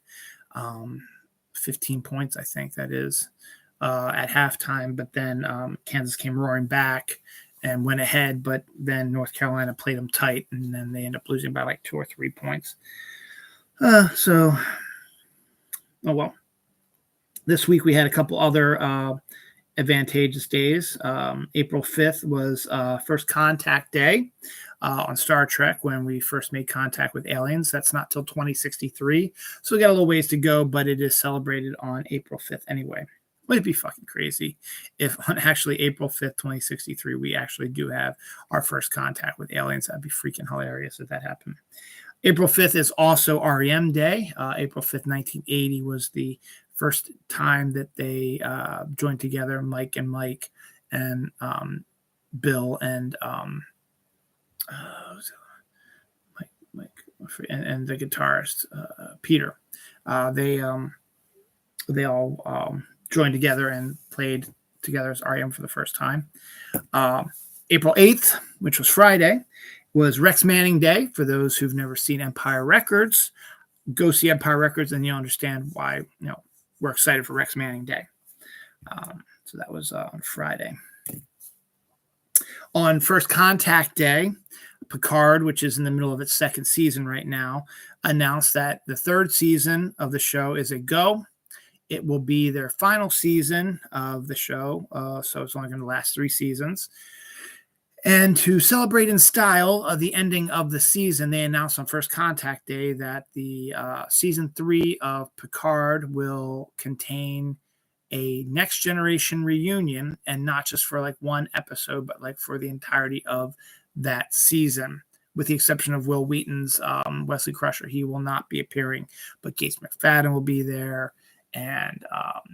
15 points, I think that is, at halftime. But then Kansas came roaring back and went ahead, but then North Carolina played them tight, and then they ended up losing by like 2 or 3 points. Oh, well, this week we had a couple other advantageous days. April 5th was First Contact Day on Star Trek when we first made contact with aliens. That's not till 2063. So we got a little ways to go, but it is celebrated on April 5th anyway. Wouldn't it be fucking crazy if on actually April 5th, 2063, we actually do have our first contact with aliens? That'd be freaking hilarious if that happened. April 5th is also REM Day. April 5th, 1980 was the first time that they joined together, Mike and Bill and Mike and the guitarist Peter. They all joined together and played together as REM for the first time. April 8th, which was Friday, was Rex Manning Day. For those who've never seen Empire Records, go see Empire Records and you'll understand why we're excited for Rex Manning Day. So that was on Friday. On First Contact Day, Picard, which is in the middle of its second season right now, announced that the third season of the show is a go. It will be their final season of the show, so it's only going to last 3 seasons. And to celebrate in style the ending of the season, they announced on First Contact Day that the season 3 of Picard will contain a Next Generation reunion, and not just for like one episode, but like for the entirety of that season, with the exception of Will Wheaton's Wesley Crusher. He will not be appearing, but Gates McFadden will be there, and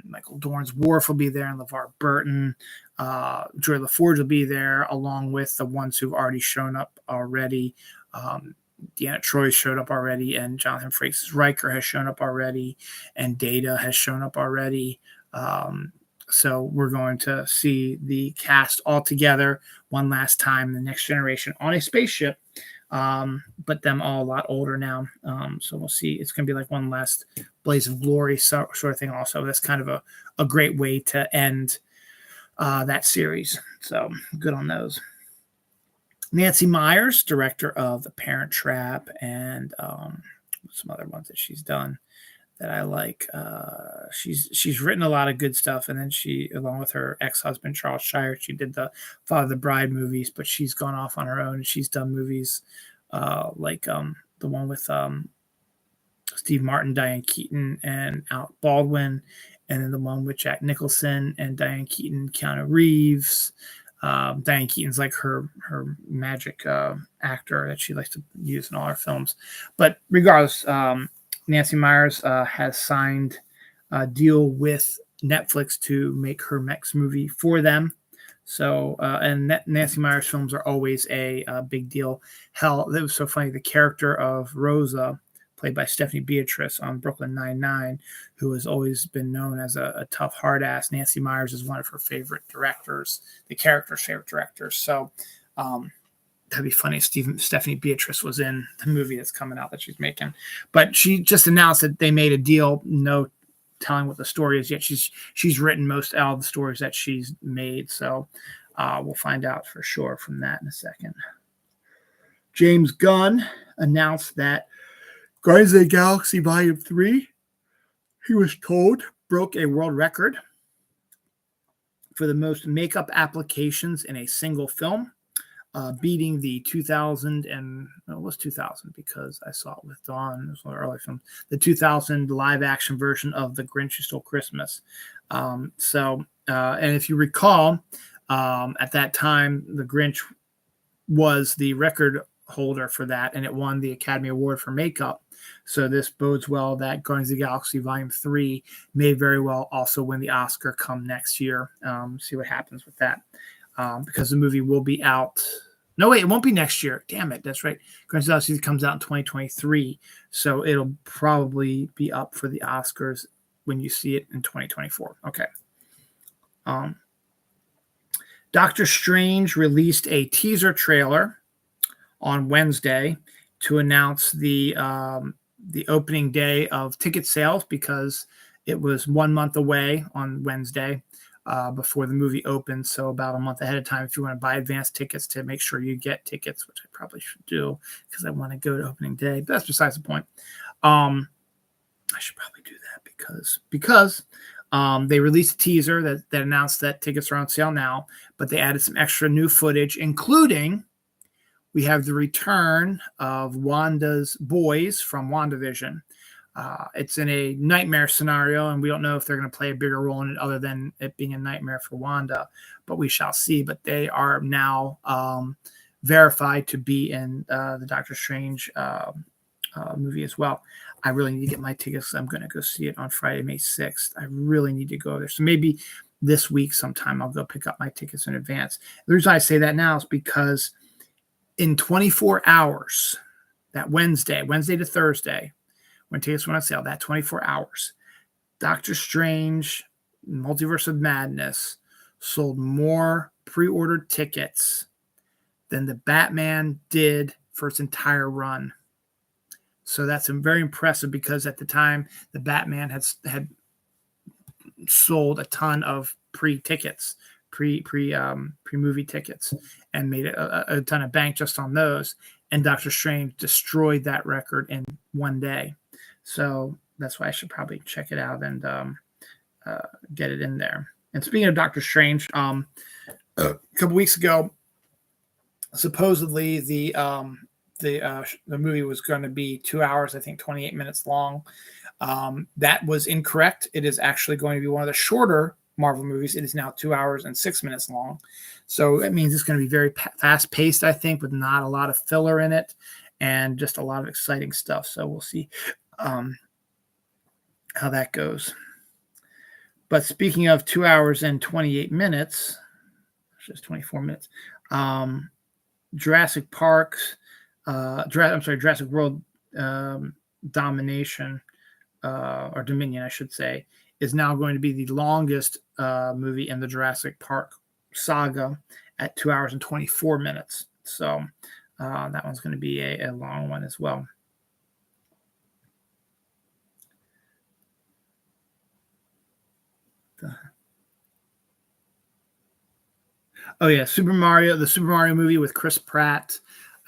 Michael Dorn's Worf will be there, and LeVar Burton. Joy LaForge will be there, along with the ones who've already shown up already. Deanna Troi showed up already, and Jonathan Frakes Riker has shown up already, and Data has shown up already. So we're going to see the cast all together one last time, the Next Generation on a spaceship, but them all a lot older now. So we'll see. It's going to be like one last blaze of glory sort of thing also. That's kind of a great way to end that series. So good on those. Nancy Meyers, director of The Parent Trap and some other ones that she's done. that I like. She's written a lot of good stuff, and then she, along with her ex-husband Charles Shire, she did the Father of the Bride movies, but she's gone off on her own. And she's done movies like the one with Steve Martin, Diane Keaton, and Alec Baldwin, and then the one with Jack Nicholson and Diane Keaton, Keanu Reeves. Diane Keaton's like her magic actor that she likes to use in all her films. But regardless, Nancy Meyers has signed a deal with Netflix to make her next movie for them. So, and Nancy Meyers films are always a big deal. Hell, it was so funny. The character of Rosa, played by Stephanie Beatrice on Brooklyn Nine-Nine, who has always been known as a tough, hard ass. Nancy Meyers is one of her favorite directors, the character's favorite directors. So that'd be funny if Stephanie Beatrice was in the movie that's coming out that she's making. But she just announced that they made a deal. No telling what the story is yet. She's written most all the stories that she's made. So we'll find out for sure from that in a second. James Gunn announced that Guardians of the Galaxy Volume 3, he was told, broke a world record for the most makeup applications in a single film, beating the 2000 and it was 2000 because I saw it with Dawn. It was one of the early films. The 2000 live action version of The Grinch Who Stole Christmas. And if you recall, at that time, The Grinch was the record holder for that, and it won the Academy Award for makeup. So this bodes well that Guardians of the Galaxy Volume 3 may very well also win the Oscar come next year. See what happens with that. Because the movie will be out. No, wait, it won't be next year. Damn it. That's right. Guardians of the Galaxy comes out in 2023. So it'll probably be up for the Oscars when you see it in 2024. Okay. Doctor Strange released a teaser trailer on Wednesday to announce the opening day of ticket sales, because it was 1 month away on Wednesday before the movie opens. So about a month ahead of time, if you want to buy advanced tickets to make sure you get tickets, which I probably should do because I want to go to opening day. But that's besides the point. I should probably do that because they released a teaser that announced that tickets are on sale now, but they added some extra new footage, including we have the return of Wanda's boys from WandaVision. It's in a nightmare scenario, and we don't know if they're going to play a bigger role in it other than it being a nightmare for Wanda, but we shall see. But they are now verified to be in the Doctor Strange movie as well. I really need to get my tickets. I'm going to go see it on Friday, May 6th. I really need to go there. So maybe this week sometime I'll go pick up my tickets in advance. The reason I say that now is because in 24 hours, that Wednesday to Thursday, when tickets went on sale, that 24 hours, Doctor Strange, Multiverse of Madness sold more pre-ordered tickets than the Batman did for its entire run. So that's very impressive, because at the time, the Batman had sold a ton of pre-tickets, pre-movie tickets, and made a ton of bank just on those. And Doctor Strange destroyed that record in one day. So that's why I should probably check it out and get it in there. And speaking of Doctor Strange, a couple weeks ago, supposedly the movie was going to be 2 hours, I think 28 minutes long. That was incorrect. It is actually going to be one of the shorter Marvel movies. It is now 2 hours and 6 minutes long. So it means it's going to be very fast paced, I think, with not a lot of filler in it and just a lot of exciting stuff. So we'll see how that goes. But speaking of 2 hours and 28 minutes, just 24 minutes, Jurassic World Domination, or Dominion, I should say, is now going to be the longest movie in the Jurassic Park saga at 2 hours and 24 minutes. So that one's going to be a long one as well. Oh yeah, the Super Mario movie with Chris Pratt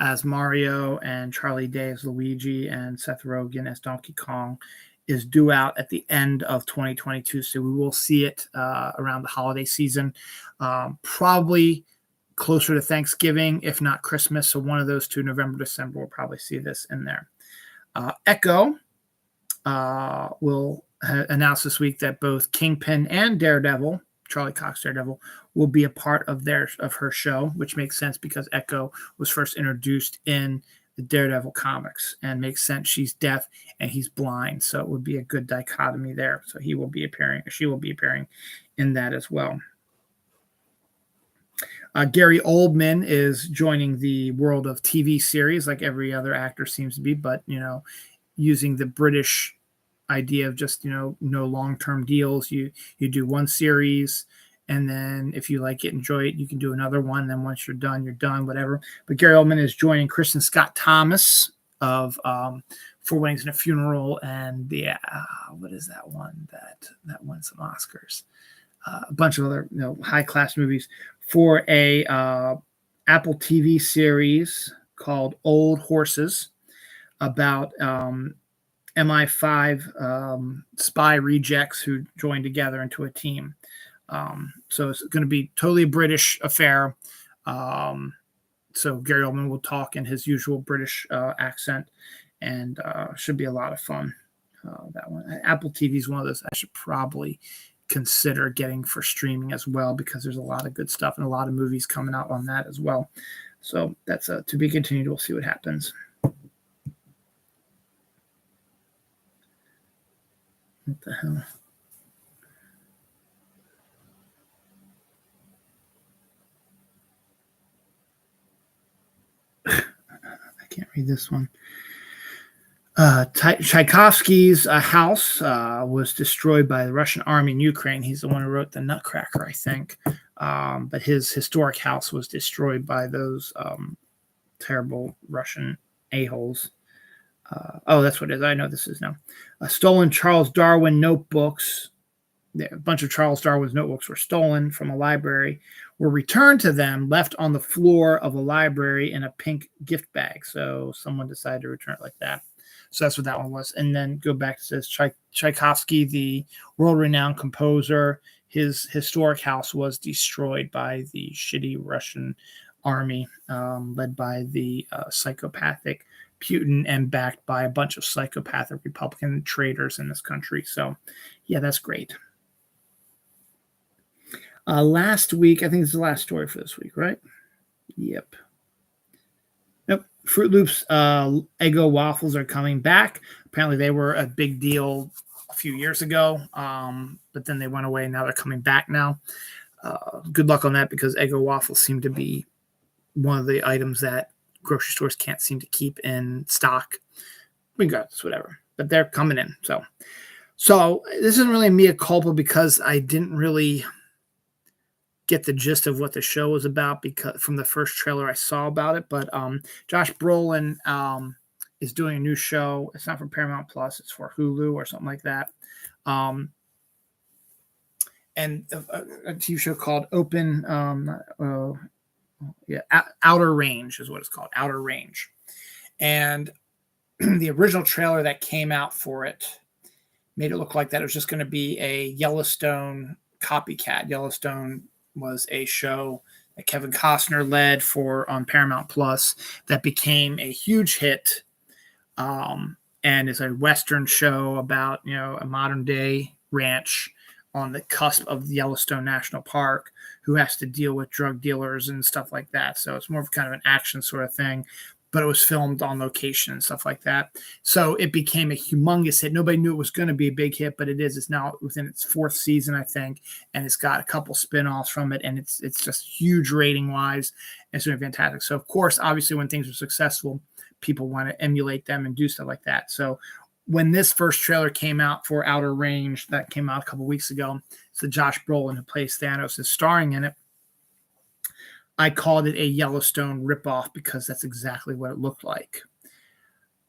as Mario and Charlie Day as Luigi and Seth Rogen as Donkey Kong is due out at the end of 2022. So we will see it around the holiday season, probably closer to Thanksgiving, if not Christmas. So one of those two, November, December, we'll probably see this in there. Echo will announce this week that both Kingpin and Daredevil, Charlie Cox Daredevil, will be a part of her show, which makes sense because Echo was first introduced in the Daredevil comics, and makes sense. She's deaf and he's blind, so it would be a good dichotomy there. So she will be appearing in that as well. Gary Oldman is joining the world of TV series, like every other actor seems to be, but using the British idea of just no long-term deals. You do one series, and then if you like it, enjoy it, you can do another one. Then once you're done, whatever. But Gary Oldman is joining Kristen Scott Thomas of Four Weddings and a Funeral, and the what is that one that won some Oscars? A bunch of other high-class movies for a Apple TV series called Old Horses about MI5 spy rejects who join together into a team. So it's going to be totally a British affair. So Gary Oldman will talk in his usual British accent, and should be a lot of fun. That one, Apple TV is one of those I should probably consider getting for streaming as well, because there's a lot of good stuff and a lot of movies coming out on that as well. So that's to be continued. We'll see what happens. What the hell? I can't read this one. Tchaikovsky's house was destroyed by the Russian army in Ukraine. He's the one who wrote The Nutcracker, I think. But his historic house was destroyed by those terrible Russian a-holes. That's what it is. I know this is now. Stolen Charles Darwin notebooks. A bunch of Charles Darwin's notebooks were stolen from a library, were returned to them, left on the floor of a library in a pink gift bag. So someone decided to return it like that. So that's what that one was. And then go back to says Tchaikovsky, the world-renowned composer, his historic house was destroyed by the shitty Russian army, led by the psychopathic Putin and backed by a bunch of psychopathic Republican traitors in this country. So, yeah, that's great. Last week, I think it's the last story for this week, right? Yep. Nope. Fruit Loops Eggo waffles are coming back. Apparently, they were a big deal a few years ago, but then they went away, and now they're coming back now. Good luck on that, because Eggo waffles seem to be one of the items that grocery stores can't seem to keep in stock. Regardless, whatever. But they're coming in. So this isn't really a mea culpa, because I didn't really get the gist of what the show was about because from the first trailer I saw about it. But Josh Brolin is doing a new show. It's not for Paramount Plus. It's for Hulu or something like that. And a TV show called Outer Range is what it's called. Outer Range. And the original trailer that came out for it made it look like that it was just going to be a Yellowstone copycat. Yellowstone was a show that Kevin Costner led on Paramount Plus that became a huge hit, and is a Western show about a modern day ranch on the cusp of the Yellowstone National Park who has to deal with drug dealers and stuff like that. So it's more of kind of an action sort of thing, but it was filmed on location and stuff like that. So it became a humongous hit. Nobody knew it was going to be a big hit, but it is. It's now within its fourth season, I think, and it's got a couple spin-offs from it, and it's just huge rating-wise. It's doing fantastic. So, of course, obviously, when things are successful, people want to emulate them and do stuff like that. So when this first trailer came out for Outer Range, that came out a couple weeks ago, so Josh Brolin, who plays Thanos, is starring in it. I called it a Yellowstone ripoff because that's exactly what it looked like.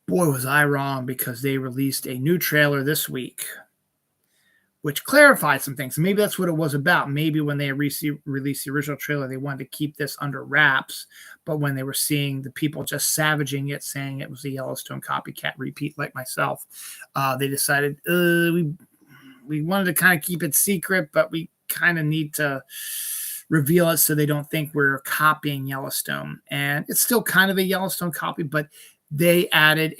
Boy, was I wrong, because they released a new trailer this week which clarified some things. Maybe that's what it was about. Maybe when they released the original trailer, they wanted to keep this under wraps. But when they were seeing the people just savaging it, saying it was a Yellowstone copycat repeat like myself, they decided we wanted to kind of keep it secret, but we kind of need to reveal it so they don't think we're copying Yellowstone. And it's still kind of a Yellowstone copy, but they added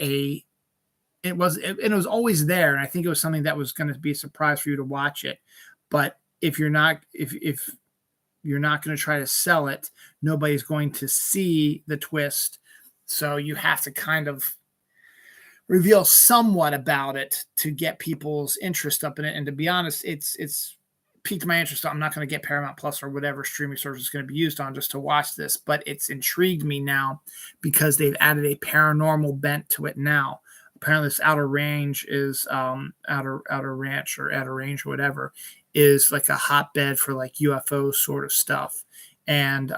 it was always there, and I think it was something that was going to be a surprise for you to watch it. But if you're not going to try to sell it, nobody's going to see the twist. So you have to kind of reveal somewhat about it to get people's interest up in it. And to be honest, it's piqued my interest. I'm not going to get Paramount Plus or whatever streaming service is going to be used on just to watch this, but it's intrigued me now because they've added a paranormal bent to it now. Apparently this Outer Range is Outer Ranch or Outer Range or whatever is like a hotbed for like UFO sort of stuff. And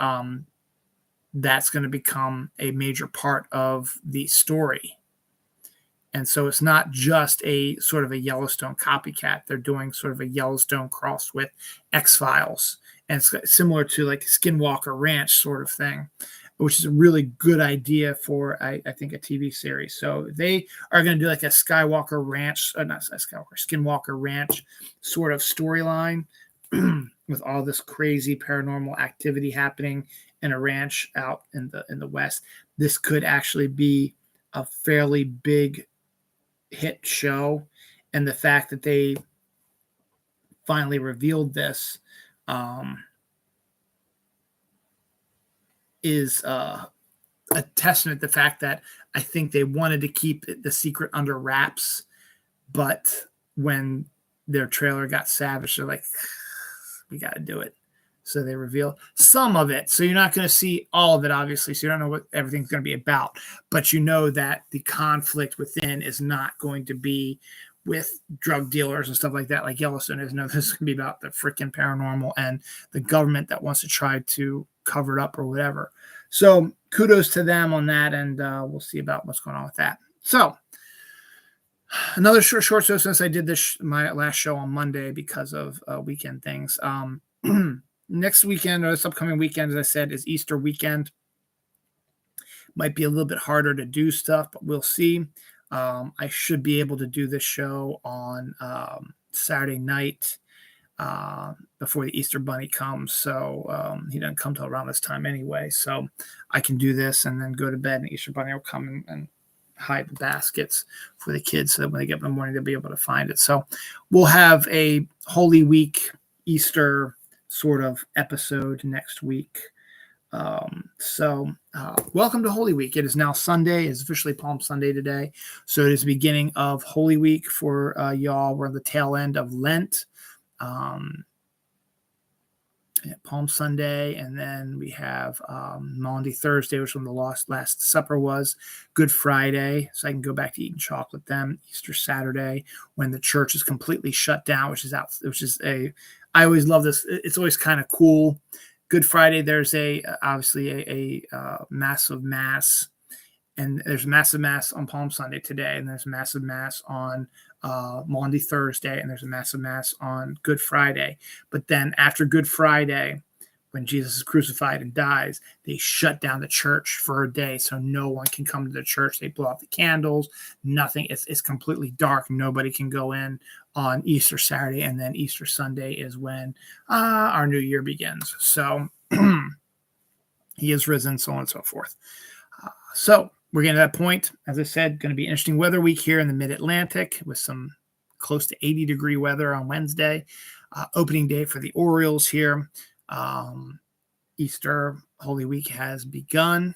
that's going to become a major part of the story. And so it's not just a sort of a Yellowstone copycat. They're doing sort of a Yellowstone crossed with X-Files. And it's similar to like Skinwalker Ranch sort of thing, which is a really good idea for, I think, a TV series. So they are going to do like a Skinwalker Ranch sort of storyline with all this crazy paranormal activity happening in a ranch out in the West. This could actually be a fairly big hit show. And the fact that they finally revealed this is a testament to the fact that I think they wanted to keep the secret under wraps, but when their trailer got savage, they're like, we got to do it. So they reveal some of it. So you're not going to see all of it, obviously. So you don't know what everything's going to be about, but you know that the conflict within is not going to be with drug dealers and stuff like that, like Yellowstone is. No, this is going to be about the freaking paranormal and the government that wants to try to cover it up or whatever. So kudos to them on that, and we'll see about what's going on with that. So another short show since I did my last show on Monday because of weekend things. Next weekend, or this upcoming weekend, as I said, is Easter weekend. Might be a little bit harder to do stuff, but we'll see. I should be able to do this show on Saturday night before the Easter Bunny comes. So he doesn't come till around this time anyway. So I can do this and then go to bed, and Easter Bunny will come and hide the baskets for the kids so that when they get up in the morning, they'll be able to find it. So we'll have a Holy Week Easter sort of episode next week. Welcome to Holy Week. It is now Sunday. It's officially Palm Sunday today. So it is the beginning of Holy Week for y'all. We're on the tail end of Lent. Palm Sunday, and then we have Maundy Thursday, which is when the Last Supper was. Good Friday, so I can go back to eating chocolate then. Easter Saturday, when the church is completely shut down, I always love this. It's always kind of cool. Good Friday, there's obviously a massive mass, and there's a massive mass on Palm Sunday today, and there's a massive mass on Maundy Thursday, and there's a massive mass on Good Friday. But then after Good Friday, when Jesus is crucified and dies, they shut down the church for a day, so no one can come to the church. They blow out the candles, nothing. It's completely dark. Nobody can go in on Easter Saturday, and then Easter Sunday is when our new year begins. So he is risen, so on and so forth. So we're getting to that point. As I said, going to be an interesting weather week here in the mid-Atlantic with some close to 80-degree weather on Wednesday. Opening day for the Orioles here. Easter Holy Week has begun.